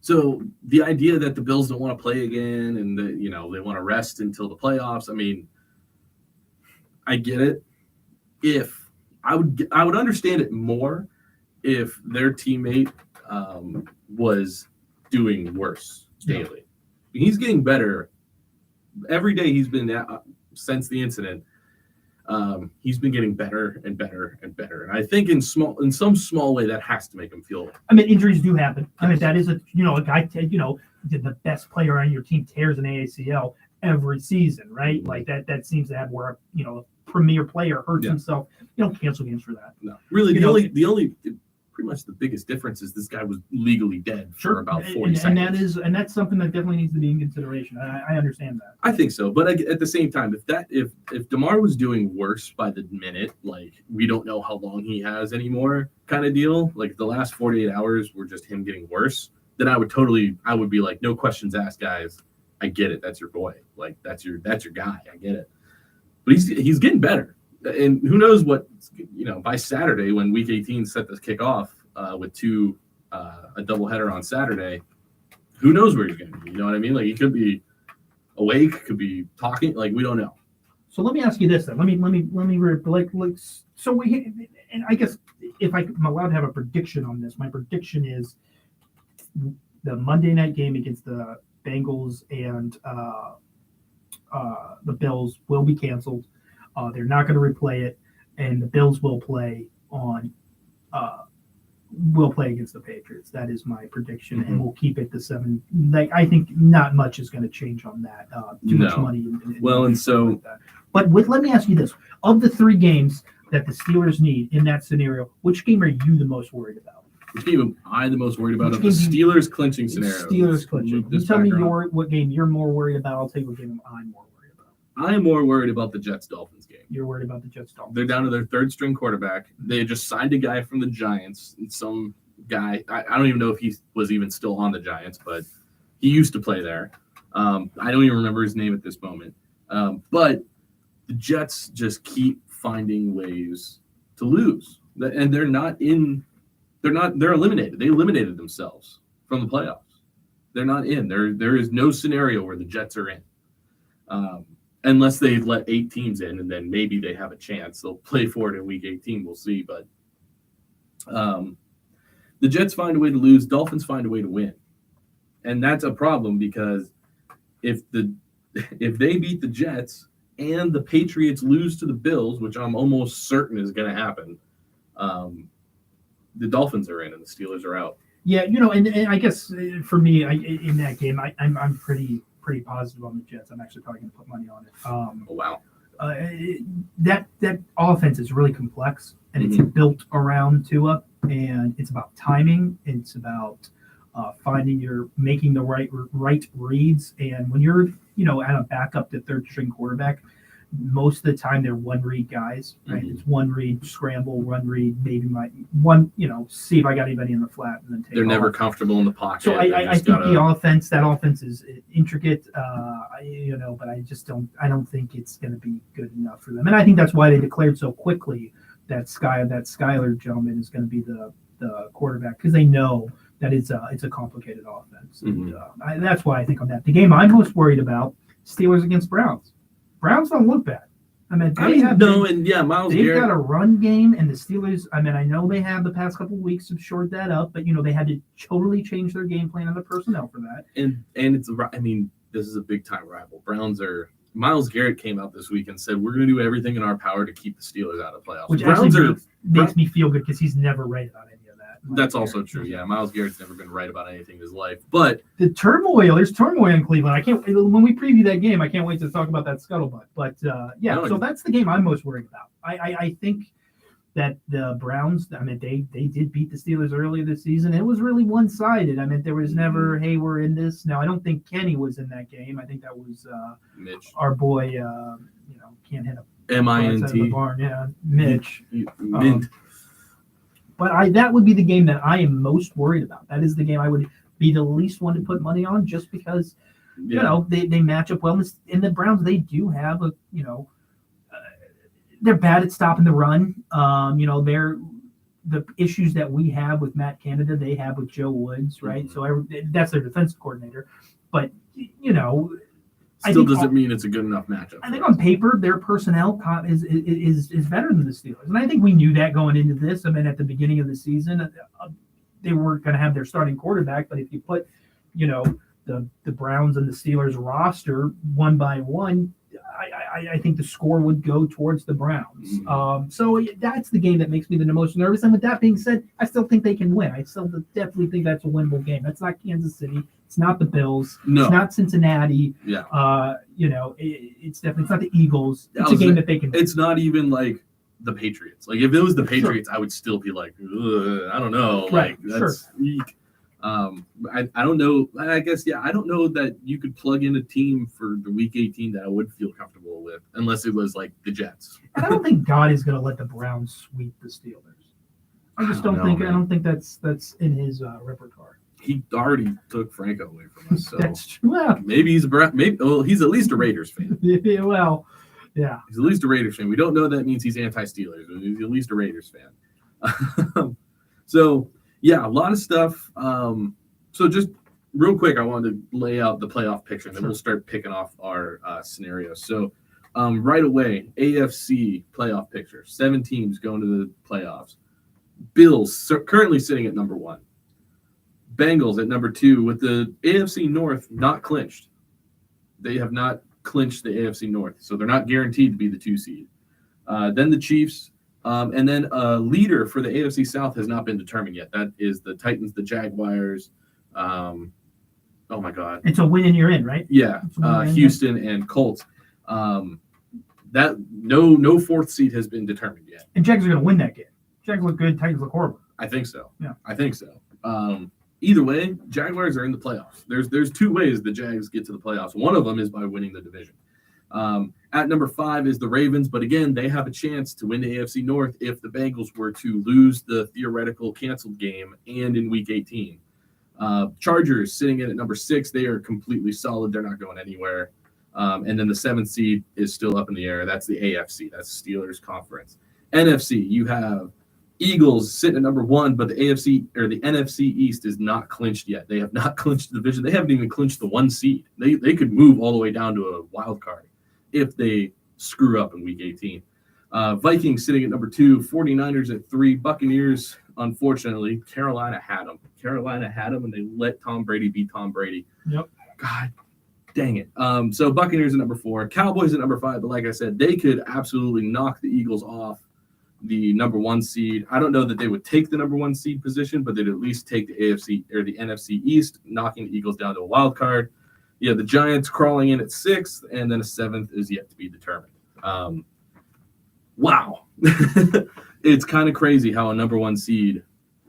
so. The idea that the Bills don't want to play again and that they want to rest until the playoffs. I mean, I get it. If I would understand it more if their teammate was doing worse daily. Yeah. He's getting better every day. He's been since the incident. He's been getting better and better and better. And I think in some small way that has to make him feel. I mean, injuries do happen. I mean, that is a guy the best player on your team tears an ACL every season, right? Like that seems to have where a premier player hurts himself. You don't cancel games for that. No, really. The only pretty much the biggest difference is this guy was legally dead for about 40 seconds. And that's something that definitely needs to be in consideration. I understand that. I think so, but at the same time, if DeMar was doing worse by the minute, like we don't know how long he has anymore, kind of deal. Like the last 48 hours were just him getting worse. Then I would be like, no questions asked, guys. I get it. That's your boy. Like that's your guy. I get it. But he's getting better. And who knows what, by Saturday when Week 18 set this kick off with a doubleheader on Saturday, who knows where he's going to be? You know what I mean? Like he could be awake, could be talking. Like we don't know. So let me ask you this then. Let me so and I guess if I'm allowed to have a prediction on this, my prediction is the Monday night game against the Bengals and the Bills will be canceled. They're not going to replay it, and the Bills will play against the Patriots. That is my prediction, and we'll keep it to 7. Like I think not much is going to change on that. Too much money. But let me ask you this: of the 3 games that the Steelers need in that scenario, which game are you the most worried about? Which game am I the most worried about of the Steelers clinching scenario? Steelers clinching. You tell me what game you're more worried about. I'll tell you what game I'm more worried about. I'm more worried about the Jets-Dolphins game. You're worried about the Jets-Dolphins. They're down to their 3rd-string quarterback. They just signed a guy from the Giants. Some guy. I don't even know if he was even still on the Giants, but he used to play there. I don't even remember his name at this moment. But the Jets just keep finding ways to lose. And they're not in – they're eliminated. They eliminated themselves from the playoffs. They're not in. There is no scenario where the Jets are in. Unless they let 8 teams in, and then maybe they have a chance. They'll play for it in Week 18. We'll see. But the Jets find a way to lose. Dolphins find a way to win. And that's a problem because if they beat the Jets and the Patriots lose to the Bills, which I'm almost certain is going to happen, the Dolphins are in and the Steelers are out. Yeah, and I guess for me, in that game, I'm pretty positive on the Jets. I'm actually probably going to put money on it. Oh, wow. That offense is really complex, and it's built around Tua, and it's about timing. It's about making the right reads. And when you're, at a backup to 3rd-string quarterback, most of the time they're one-read guys, right? It's one read, scramble, one read, maybe see if I got anybody in the flat, and then take They're off. Never comfortable in the pocket. So I think that offense is intricate, but I don't think it's going to be good enough for them. And I think that's why they declared so quickly that Skyler gentleman is going to be the quarterback, because they know that it's a complicated offense. And that's why I think on that. The game I'm most worried about, Steelers against Browns. Browns don't look bad. Miles Garrett. They've got a run game, and the Steelers. I know they have the past couple of weeks to short that up, but they had to totally change their game plan and the personnel for that. And it's this is a big time rival. Miles Garrett came out this week and said we're going to do everything in our power to keep the Steelers out of playoffs. Which makes me feel good because he's never right about any of that. That's also true. Yeah, Myles Garrett's never been right about anything in his life. But there's turmoil in Cleveland. When we preview that game, I can't wait to talk about that scuttlebutt. But so that's the game I'm most worried about. I think that the Browns, I mean, they did beat the Steelers earlier this season. It was really one-sided. I mean, there was never, hey, we're in this. Now, I don't think Kenny was in that game. I think that was Mitch, our boy, can't hit a M-I-N-T. barn. Yeah, Mitch. Mint. But that would be the game that I am most worried about. That is the game I would be the least one to put money on, just because they match up well. In the Browns, they do have they're bad at stopping the run. They're the issues that we have with Matt Canada, they have with Joe Woods, right? So that's their defensive coordinator. But Still doesn't mean it's a good enough matchup. I think on paper, their personnel is better than the Steelers. And I think we knew that going into this. I mean, at the beginning of the season, they weren't going to have their starting quarterback. But if you put, the Browns and the Steelers roster one by one, I think the score would go towards the Browns. So that's the game that makes me the most nervous. And with that being said, I still think they can win. I still definitely think that's a winnable game. That's not Kansas City. It's not the Bills. No. It's not Cincinnati. Yeah. It's not the Eagles. It's a game that they can win. It's not even like the Patriots. Like if it was the Patriots, I would still be like, I don't know. Right. Like that's weak. I don't know. I guess, I don't know that you could plug in a team for the week 18 that I would feel comfortable with, unless it was like the Jets. And I don't think God is going to let the Browns sweep the Steelers. I don't think that's in his repertoire. He already took Franco away from us, so that's true. Well, maybe he's he's at least a Raiders fan. Well, yeah. He's at least a Raiders fan. We don't know that means he's anti-Steelers, but he's at least a Raiders fan. So, yeah, a lot of stuff. So just real quick, I wanted to lay out the playoff picture, and then we'll start picking off our scenarios. So right away, AFC playoff picture. 7 teams going to the playoffs. Bills currently sitting at number 1. Bengals at number 2, with the AFC North not clinched. They have not clinched the AFC North, so they're not guaranteed to be the 2 seed. Then the Chiefs. And then a leader for the AFC South has not been determined yet. That is the Titans, the Jaguars. Oh my God! It's a win and you're in, right? Yeah, Houston and Colts. That no 4th seed has been determined yet. And Jags are going to win that game. Jags look good. Titans look horrible. I think so. Yeah, I think so. Either way, Jaguars are in the playoffs. There's 2 ways the Jags get to the playoffs. One of them is by winning the division. At number 5 is the Ravens, but again, they have a chance to win the AFC North if the Bengals were to lose the theoretical canceled game and in Week 18. Chargers sitting in at number 6, they are completely solid. They're not going anywhere. And then the 7th seed is still up in the air. That's the AFC. That's Steelers Conference. NFC, you have Eagles sitting at number 1, but the AFC or the NFC East is not clinched yet. They have not clinched the division. They haven't even clinched the 1 seed. They could move all the way down to a wild card if they screw up in Week 18. Vikings sitting at number 2, 49ers at 3, Buccaneers, unfortunately, Carolina had them. And they let Tom Brady be Tom Brady. Yep. God dang it. So Buccaneers at number 4, Cowboys at number 5, but like I said, they could absolutely knock the Eagles off the number 1 seed. I don't know that they would take the number 1 seed position, but they'd at least take the AFC or the NFC East, knocking the Eagles down to a wild card. Yeah, the Giants crawling in at 6th, and then a 7th is yet to be determined. Wow. It's kind of crazy how a number 1 seed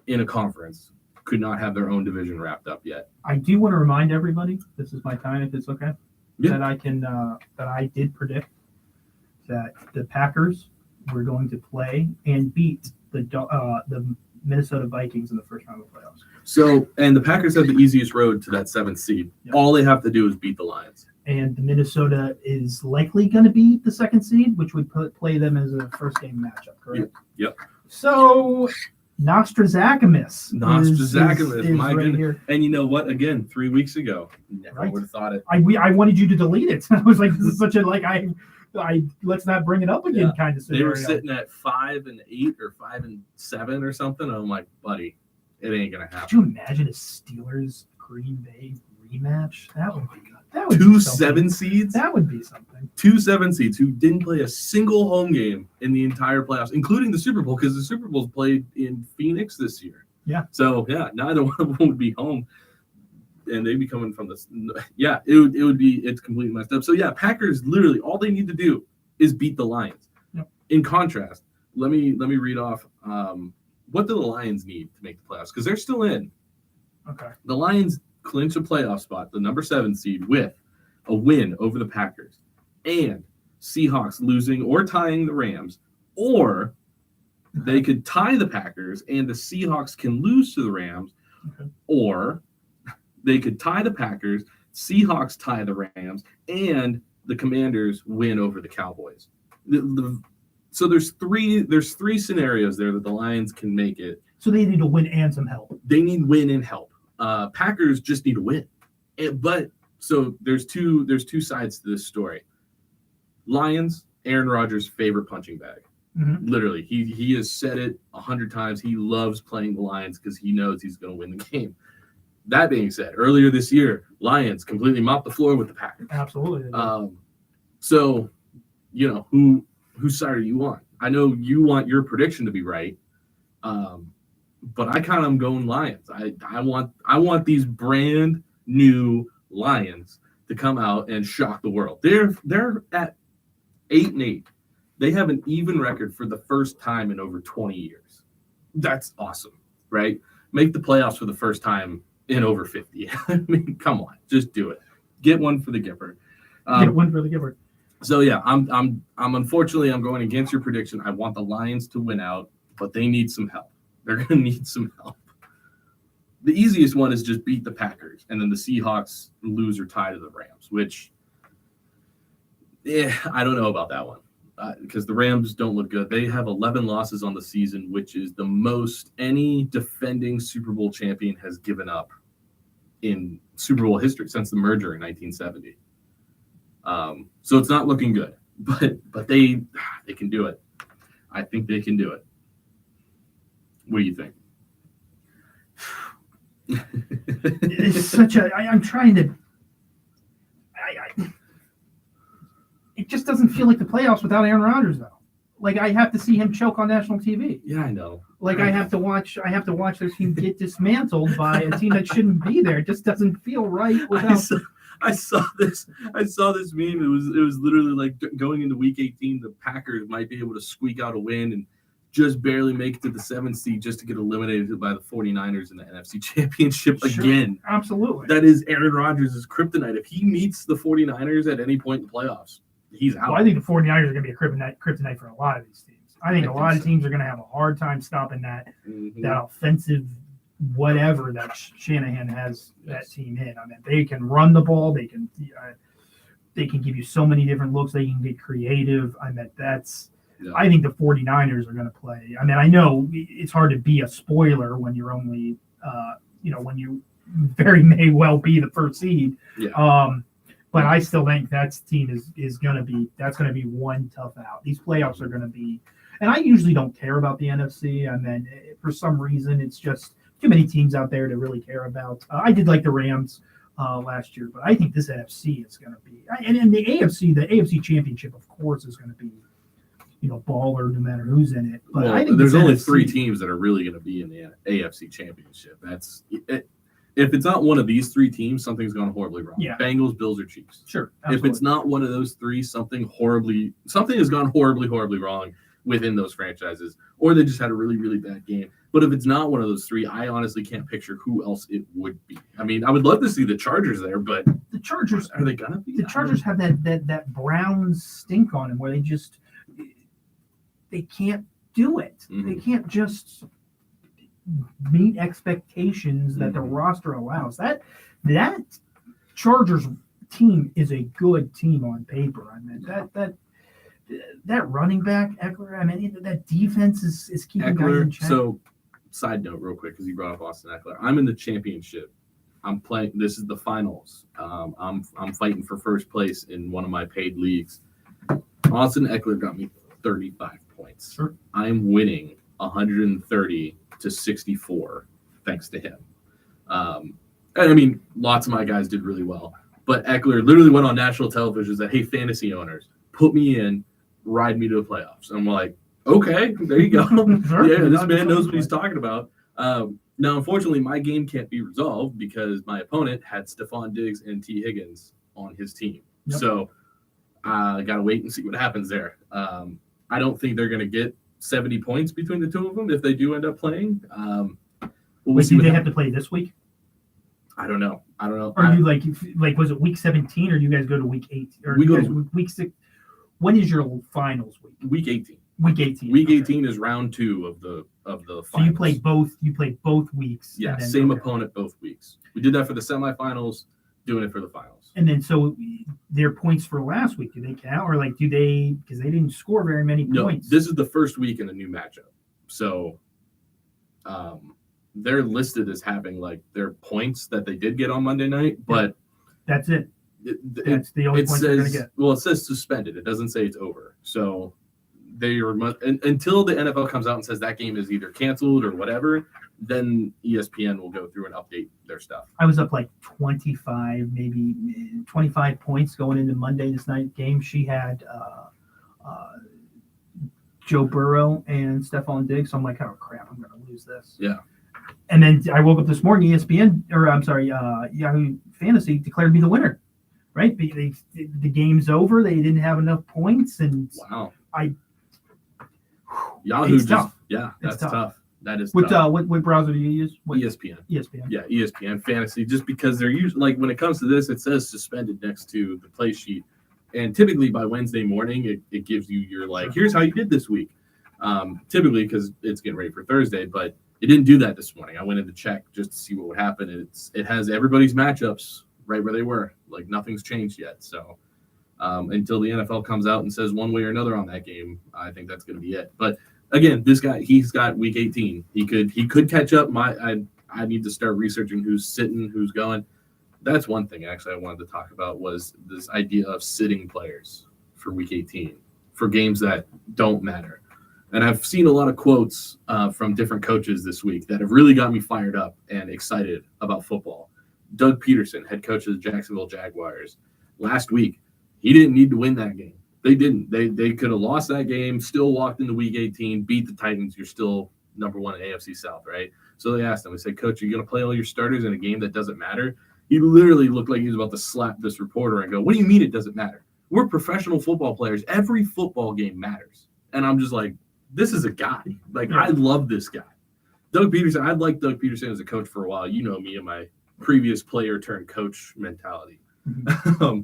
in a conference could not have their own division wrapped up yet. I do want to remind everybody, this is my time if it's okay, Yeah. that I did predict that the Packers were going to play and beat the Minnesota Vikings in the first round of the playoffs. So, and the Packers have the easiest road to that 7th seed. Yep. All they have to do is beat the Lions. And the Minnesota is likely going to be the 2nd seed, which would play them as a first game matchup, correct? Yep. So, Nostradamus. Nostradamus, my right goodness. here. And you know what? Again, 3 weeks ago, never would have thought it. I wanted you to delete it. I was like, this is such a, I let's not bring it up again kind of scenario. They were sitting at 5-8 or 5-7 or something. And I'm like, buddy, it ain't going to happen. Could you imagine a Steelers Green Bay rematch? That would be good. That would 2 be something. 7 seeds? That would be something. 2 7 seeds who didn't play a single home game in the entire playoffs, including the Super Bowl, because the Super Bowl's played in Phoenix this year. Yeah. So yeah, neither one of them would be home, and they'd be coming from this. Yeah, it's completely messed up. So yeah, Packers literally all they need to do is beat the Lions. Yep. In contrast, let me read off what do the Lions need to make the playoffs, because they're still in. Okay. The Lions clinch a playoff spot, the number 7 seed, with a win over the Packers and Seahawks losing or tying the Rams, or they could tie the Packers and the Seahawks can lose to the Rams, or they could tie the Packers, Seahawks tie the Rams, and the Commanders win over the Cowboys. So there's three scenarios there that the Lions can make it. So they need to win and some help. They need win and help. Packers just need to win. But so there's two sides to this story. Lions, Aaron Rodgers' favorite punching bag. Mm-hmm. Literally, he has said it 100 times. He loves playing the Lions because he knows he's going to win the game. That being said, earlier this year, Lions completely mopped the floor with the Packers. Absolutely. So, whose side are you on? I know you want your prediction to be right, but I kind of am going Lions. I want these brand new Lions to come out and shock the world. They're at 8-8. They have an even record for the first time in over 20 years. That's awesome, right? Make the playoffs for the first time in over 50. I mean, come on, just do it. Get one for the Gipper. Get one for the Gipper. So yeah, I'm unfortunately I'm going against your prediction. I want the Lions to win out, but they need some help. They're going to need some help. The easiest one is just beat the Packers, and then the Seahawks lose or tie to the Rams, which, I don't know about that one because the Rams don't look good. They have 11 losses on the season, which is the most any defending Super Bowl champion has given up in Super Bowl history since the merger in 1970. So it's not looking good, but they can do it. I think they can do it. What do you think? It's such a. I'm trying to. It just doesn't feel like the playoffs without Aaron Rodgers, though. Like I have to see him choke on national TV. Yeah, I know. Like I have to watch their team get dismantled by a team that shouldn't be there. It just doesn't feel right without. I saw this meme. It was literally like going into week 18, the Packers might be able to squeak out a win and just barely make it to the 7th seed just to get eliminated by the 49ers in the NFC Championship again. Absolutely. That is Aaron Rodgers' kryptonite. If he meets the 49ers at any point in the playoffs, he's out. Well, I think the 49ers are going to be a kryptonite for a lot of these teams. I think a lot of teams are going to have a hard time stopping that offensive whatever that Shanahan has that team in. I mean, they can run the ball. They can give you so many different looks. They can get creative. I mean, I think the 49ers are going to play. I mean, I know it's hard to be a spoiler when you're only, when you very may well be the first seed. Yeah. But I still think that team is going to be one tough out. These playoffs are going to be, and I usually don't care about the NFC. I mean, for some reason, it's just too many teams out there to really care about. I did like the Rams last year, but I think this NFC is going to be, and the AFC Championship, of course, is going to be, baller no matter who's in it. But I think there's only 3 teams that are really going to be in the AFC Championship. That's it. If it's not one of these 3 teams, something's gone horribly wrong. Yeah. Bengals, Bills, or Chiefs. Sure. Absolutely. If it's not one of those 3, something has gone horribly, horribly wrong within those franchises, or they just had a really, really bad game. But if it's not one of those 3, I honestly can't picture who else it would be. I mean, I would love to see the Chargers there, but the Chargers are they gonna be? The Chargers have that brown stink on them where they can't do it. Mm-hmm. They can't just meet expectations that the roster allows. That Chargers team is a good team on paper. I mean, that running back Eckler. I mean, that defense is keeping guys in check. So, side note, real quick, because you brought up Austin Eckler. I'm in the championship. I'm playing. This is the finals. I'm fighting for first place in one of my paid leagues. Austin Eckler got me 35 points. Sure. I'm winning 130-64 thanks to him. And I mean, lots of my guys did really well, but Eckler literally went on national television and said, "Hey, fantasy owners, put me in, ride me to the playoffs." And I'm like, okay, there you go. Sure. Yeah, this man knows what he's talking about. Now, unfortunately, my game can't be resolved because my opponent had Stephon Diggs and T. Higgins on his team. Yep. So I got to wait and see what happens there. I don't think they're going to get 70 points between the two of them if they do end up playing. Wait, do they have to play this week? I don't know. Or you like was it week 17 or do you guys go to week 8? Or we go to week 6. When is your finals week? Week 18. Week 18. Week 18 is round 2 of the finals. So you play both weeks. Yeah, same opponent both weeks. We did that for the semifinals, doing it for the finals. And then so their points for last week, do they count or like do they because they didn't score very many points? No, this is the first week in the new matchup. So they're listed as having like their points that they did get on Monday night, but that's it. That's the only points they're going to get. Well, it says suspended. It doesn't say it's over. So they are until the NFL comes out and says that game is either canceled or whatever, then ESPN will go through and update their stuff. I was up like 25, maybe 25 points going into Monday this night game. She had Joe Burrow and Stephon Diggs. So I'm like, oh crap, I'm going to lose this. Yeah. And then I woke up this morning, Yahoo Fantasy declared me the winner. Right? The game's over. They didn't have enough points, and wow. Yahoo it's tough. Yeah, that's tough. That is tough. What browser do you use? ESPN. ESPN. Yeah, ESPN Fantasy. Just because they're usually like when it comes to this, it says suspended next to the play sheet, and typically by Wednesday morning, it gives you your like, here's how you did this week. Typically because it's getting ready for Thursday, but it didn't do that this morning. I went in to check just to see what would happen. It has everybody's matchups right where they were. Like nothing's changed yet. So until the NFL comes out and says one way or another on that game, I think that's going to be it. But again, this guy, he's got week 18. He could catch up. I need to start researching who's sitting, who's going. That's one thing actually I wanted to talk about was this idea of sitting players for week 18 for games that don't matter. And I've seen a lot of quotes from different coaches this week that have really got me fired up and excited about football. Doug Peterson, head coach of the Jacksonville Jaguars, last week, he didn't need to win that game. They didn't. They could have lost that game, still walked into week 18, beat the Titans. You're still number one in AFC South, right? So they asked him, they said, Coach, are you going to play all your starters in a game that doesn't matter? He literally looked like he was about to slap this reporter and go, what do you mean it doesn't matter? We're professional football players. Every football game matters. And I'm just like, this is a guy. Like, I love this guy. Doug Peterson, I'd liked Doug Peterson as a coach for a while. You know me and my previous player turned coach mentality. Mm-hmm.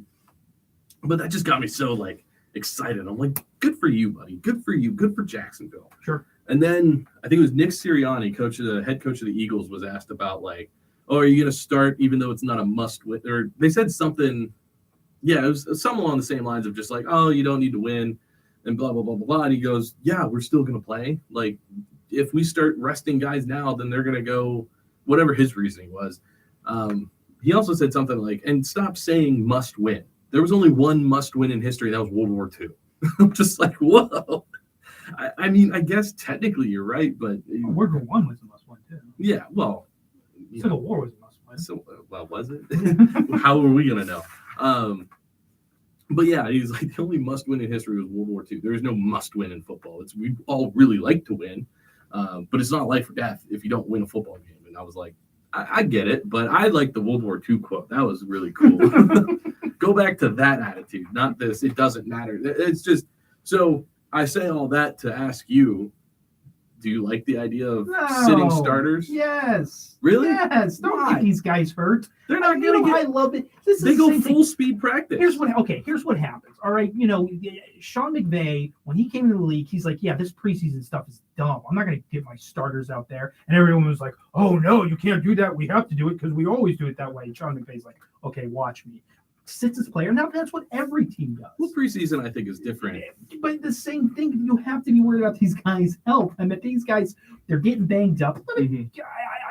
But that just got me so, like, excited. I'm like, good for you, buddy. Good for you. Good for Jacksonville. Sure. And then I think it was Nick Sirianni, head coach of the Eagles, was asked about, like, oh, are you going to start even though it's not a must-win? Or they said something, it was something along the same lines of just like, oh, you don't need to win and blah, blah, blah, blah, blah. And he goes, yeah, we're still going to play. Like, if we start resting guys now, then they're going to go whatever his reasoning was. He also said something like, and stop saying must win. There was only one must win in history, and that was World War II. I'm just like, whoa. I mean, I guess technically you're right, but World War I was a must win too. Yeah, well, Civil War was a must win. So, well, was it? How are we gonna know? But yeah, he's like the only must win in history was World War II. There is no must win in football. We all really like to win, but it's not life or death if you don't win a football game. And I was like, I get it, but I like the World War II quote. That was really cool. Go back to that attitude, not this. It doesn't matter. It's just so. I say all that to ask you, do you like the idea of sitting starters? Yes. Really? Yes. Don't get these guys hurt. They're not going to get. I love it. They go full speed practice. Here's what happens. All right. Sean McVay, when he came into the league, he's like, yeah, this preseason stuff is dumb. I'm not going to get my starters out there. And everyone was like, oh, no, you can't do that. We have to do it because we always do it that way. And Sean McVay's like, okay, watch me. Sits his player. Now that's what every team does. Well, preseason I think is different. But the same thing, you have to be worried about these guys' health. And that these guys, they're getting banged up. It's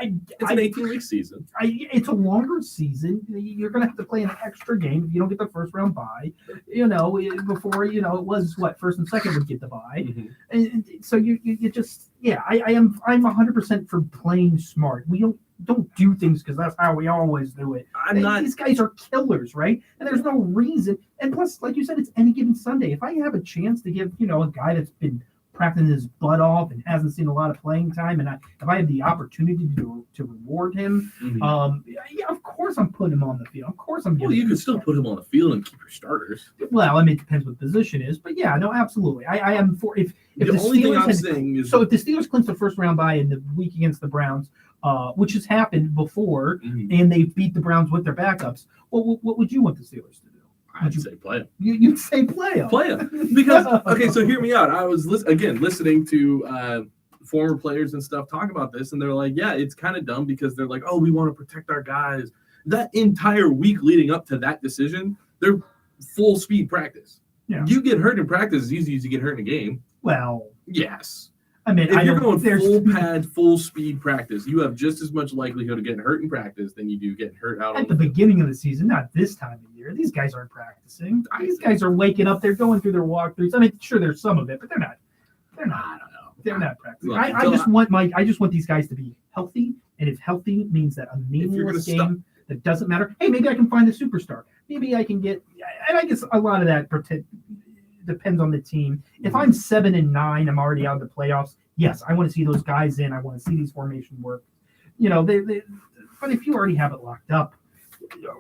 an 18-week season. It's a longer season. You're going to have to play an extra game if you don't get the first round bye. Before it was first and second would get the bye. Mm-hmm. And so you just I'm 100% for playing smart. We don't do things because that's how we always do it. These guys are killers, right? And there's no reason. And plus, like you said, it's any given Sunday. If I have a chance to give, a guy that's been practicing his butt off and hasn't seen a lot of playing time, and if I have the opportunity to reward him, yeah, of course I'm putting him on the field. Of course I'm. Well, you can still put him on the field and keep your starters. Well, I mean, it depends what position is, but yeah, no, absolutely. I am for if the only thing Steelers I'm saying is so if the Steelers clinch the first round bye in the week against the Browns, which has happened before, and they beat the Browns with their backups, what would you want the Steelers to do? I'd say play him. You'd say play him. Play him. Because, okay, so hear me out. I was, listening to former players and stuff talk about this, and they're like, yeah, it's kind of dumb because they're like, oh, we want to protect our guys. That entire week leading up to that decision, they're full speed practice. Yeah. You get hurt in practice as easy as you get hurt in a game. Well, yes. I mean, if you're going full pad, full speed practice, you have just as much likelihood of getting hurt in practice than you do getting hurt out at the beginning of the season. Not this time of year. These guys aren't practicing. These guys are waking up. They're going through their walkthroughs. I mean, sure, there's some of it, but they're not. I don't know. They're not practicing. Look, I just want these guys to be healthy, and if healthy means that a meaningless game that doesn't matter. Hey, maybe I can find a superstar. Maybe I can get. And I guess a lot of that depends on the team. If I'm 7-9, I'm already out of the playoffs. Yes, I want to see those guys in. I want to see these formation work. But if you already have it locked up,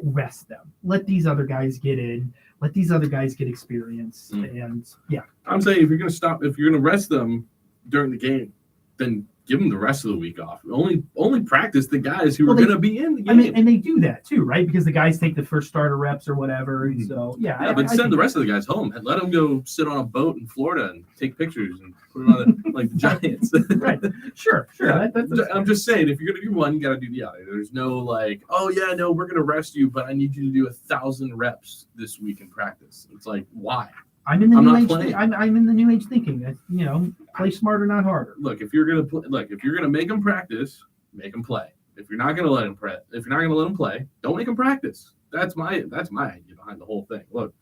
rest them. Let these other guys get in. Let these other guys get experience. And yeah, I'm saying if you're going to rest them during the game, then give them the rest of the week off. Only practice the guys who are going to be in the game. I mean, and they do that too, right? Because the guys take the first starter reps or whatever. So yeah, but send the rest of the guys home and let them go sit on a boat in Florida and take pictures and put it on like the Giants. Right? Sure. Yeah. I'm just saying, if you're going to do one, you got to do the other. There's no like, oh yeah, no, we're going to rest you, but I need you to do 1,000 reps this week in practice. It's like, why? I'm in the new age. I'm in the new age thinking that play smarter, not harder. Look, if you're gonna make them practice, make them play. If you're not gonna let them play, don't make them practice. That's my idea behind the whole thing. Look,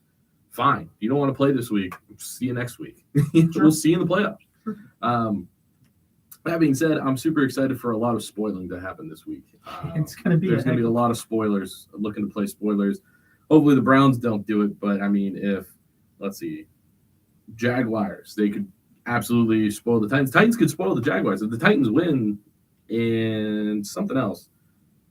fine, you don't want to play this week. See you next week. Sure. We'll see you in the playoffs. Sure. That being said, I'm super excited for a lot of spoiling to happen this week. There's gonna be a lot of spoilers. Looking to play spoilers. Hopefully the Browns don't do it, but I mean if. Let's see. Jaguars. They could absolutely spoil the Titans. Titans could spoil the Jaguars. If the Titans win and something else.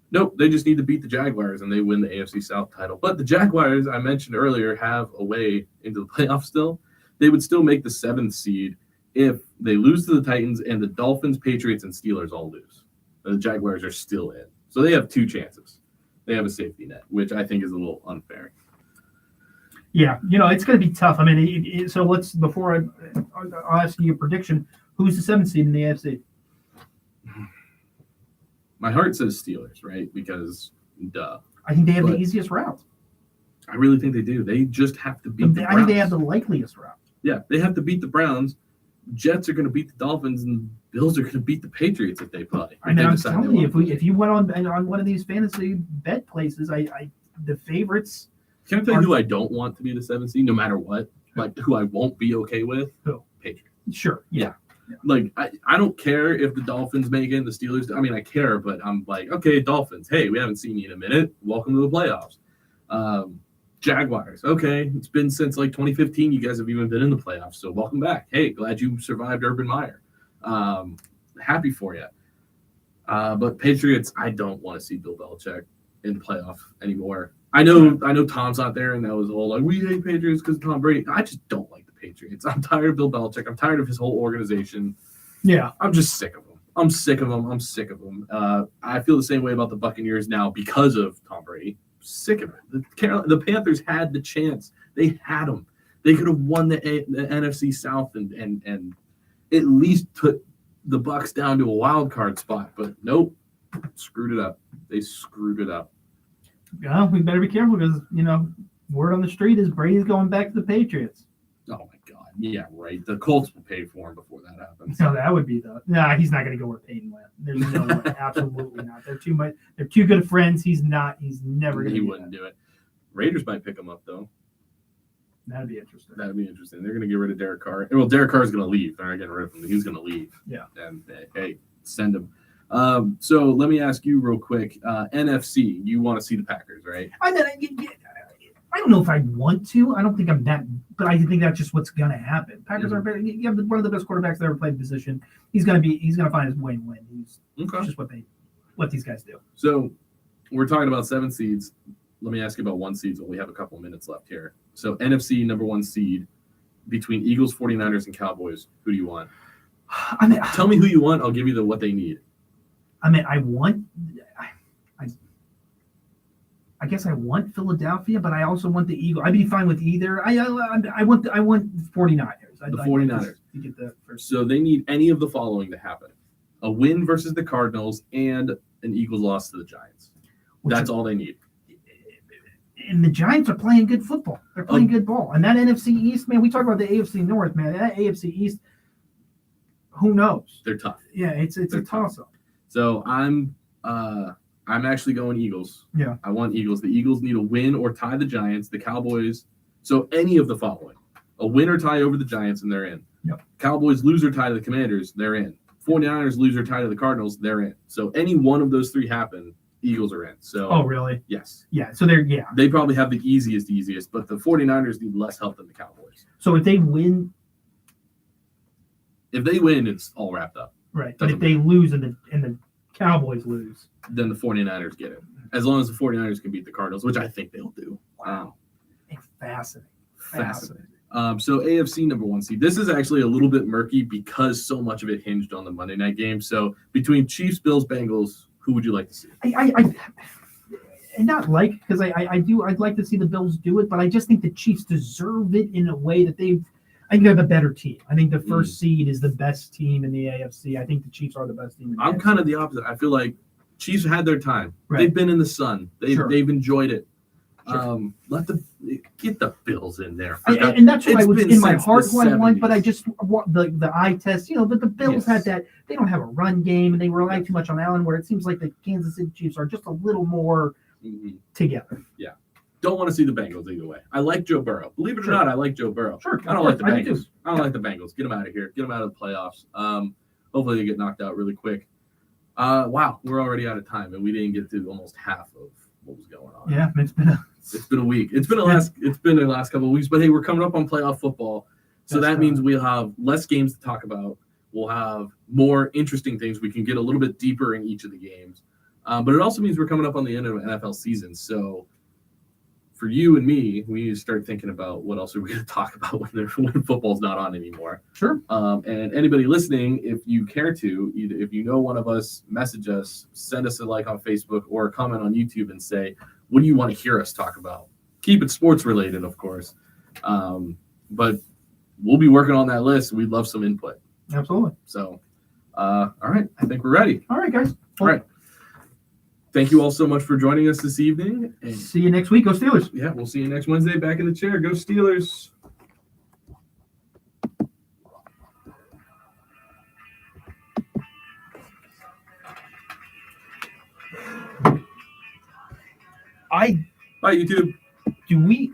Nope, they just need to beat the Jaguars and they win the AFC South title. But the Jaguars, I mentioned earlier, have a way into the playoffs still. They would still make the 7th seed if they lose to the Titans and the Dolphins, Patriots, and Steelers all lose. The Jaguars are still in. So they have 2 chances. They have a safety net, which I think is a little unfair. Yeah, it's going to be tough. I mean, so before I'll ask you a prediction. Who's the 7th seed in the AFC? My heart says Steelers, right? Because, duh. I think they have the easiest route. I really think they do. They just have to beat the Browns. I think they have the likeliest route. Yeah, they have to beat the Browns. Jets are going to beat the Dolphins, and Bills are going to beat the Patriots if they play. I mean, I'm telling you, if you went on one of these fantasy bet places, the favorites. Can I tell you who I don't want to be the 7th seed, no matter what? Like, who I won't be okay with? Who? Patriots. Sure. Yeah. Like, I don't care if the Dolphins make it, the Steelers. I mean, I care, but I'm like, okay, Dolphins, hey, we haven't seen you in a minute. Welcome to the playoffs. Jaguars, okay, it's been since like 2015 you guys have even been in the playoffs, so welcome back. Hey, glad you survived Urban Meyer. Happy for you. But Patriots, I don't want to see Bill Belichick in the playoff anymore. I know Tom's out there, and that was all like, we hate Patriots because of Tom Brady. I just don't like the Patriots. I'm tired of Bill Belichick. I'm tired of his whole organization. Yeah. I'm just sick of him. I'm sick of him. I feel the same way about the Buccaneers now because of Tom Brady. Sick of it. The Panthers had the chance. They had them. They could have won the NFC South and at least put the Bucs down to a wild card spot, but nope, screwed it up. They screwed it up. Yeah, we better be careful because word on the street is Brady's going back to the Patriots. Oh my God, yeah, right. The Colts will pay for him before that happens. No, that would be he's not going to go where Peyton went. There's no way, absolutely not. They're too good of friends. He's never going to. He wouldn't do it. Raiders might pick him up though. That'd be interesting. They're going to get rid of Derek Carr. Well, Derek Carr is going to leave. They're not getting rid of him. He's going to leave. Yeah. And hey, send him. So let me ask you real quick. NFC, you want to see the Packers, right? I don't know if I want to. I don't think I'm that but I think that's just what's going to happen. Packers are very, you have one of the best quarterbacks that ever played the position. He's going to find his way and win. It's just what these guys do. So we're talking about 7 seeds. Let me ask you about 1 seeds when we have a couple minutes left here. So NFC number 1 seed between Eagles, 49ers, and Cowboys. Who do you want? Tell me who you want. I'll give you what they need. I guess I want Philadelphia, but I also want the Eagles. I'd be fine with either. I want the 49ers. The 49ers. To get the first. So they need any of the following to happen: a win versus the Cardinals and an Eagles loss to the Giants. That's all they need. And the Giants are playing good football. They're playing good ball. And that NFC East, man, we talk about the AFC North, man. That AFC East, who knows? They're tough. Yeah, it's a toss-up. So I'm actually going Eagles. Yeah. I want Eagles. The Eagles need a win or tie the Giants. The Cowboys, so any of the following: a win or tie over the Giants, and they're in. Yep. Cowboys lose or tie to the Commanders, they're in. 49ers lose or tie to the Cardinals, they're in. So any one of those 3 happen, Eagles are in. So oh, really? Yes. Yeah. So they probably have the easiest, but the 49ers need less help than the Cowboys. So if they win, it's all wrapped up. Right. But if they lose and the Cowboys lose, then the 49ers get it. As long as the 49ers can beat the Cardinals, which I think they'll do. Wow. It's fascinating. So AFC number 1 seed. This is actually a little bit murky because so much of it hinged on the Monday night game. So between Chiefs, Bills, Bengals, who would you like to see? I'd like to see the Bills do it, but I just think the Chiefs deserve it in a way that I think they have a better team. I think the first seed is the best team in the AFC. I think the Chiefs are the best team in the AFC. I'm kind of the opposite. I feel like Chiefs had their time. Right. They've been in the sun. They've enjoyed it. Sure. Get the Bills in there. And that's what I was in my heart what I want, but I just want the eye test. But the Bills had that. They don't have a run game, and they rely too much on Allen, where it seems like the Kansas City Chiefs are just a little more together. Yeah. Don't want to see the Bengals either way. I like Joe Burrow. Believe it or not, I like Joe Burrow. Sure. I don't like the Bengals. I don't like the Bengals. Get them out of here. Get them out of the playoffs. Hopefully they get knocked out really quick. Wow, we're already out of time, and we didn't get to almost half of what was going on. Yeah, it's been a week. It's been the last couple of weeks, but hey, we're coming up on playoff football. So that means we'll have less games to talk about. We'll have more interesting things. We can get a little bit deeper in each of the games. But it also means we're coming up on the end of an NFL season. So for you and me, we need to start thinking about what else are we going to talk about when football's not on anymore. Sure. And anybody listening, if you care to, either if you know one of us, message us, send us a like on Facebook or a comment on YouTube and say, what do you want to hear us talk about? Keep it sports related, of course. But we'll be working on that list. We'd love some input. Absolutely. So, all right. I think we're ready. All right, guys. All right. Thank you all so much for joining us this evening. And see you next week. Go Steelers. Yeah, we'll see you next Wednesday back in the chair. Go Steelers. Bye, YouTube. Do we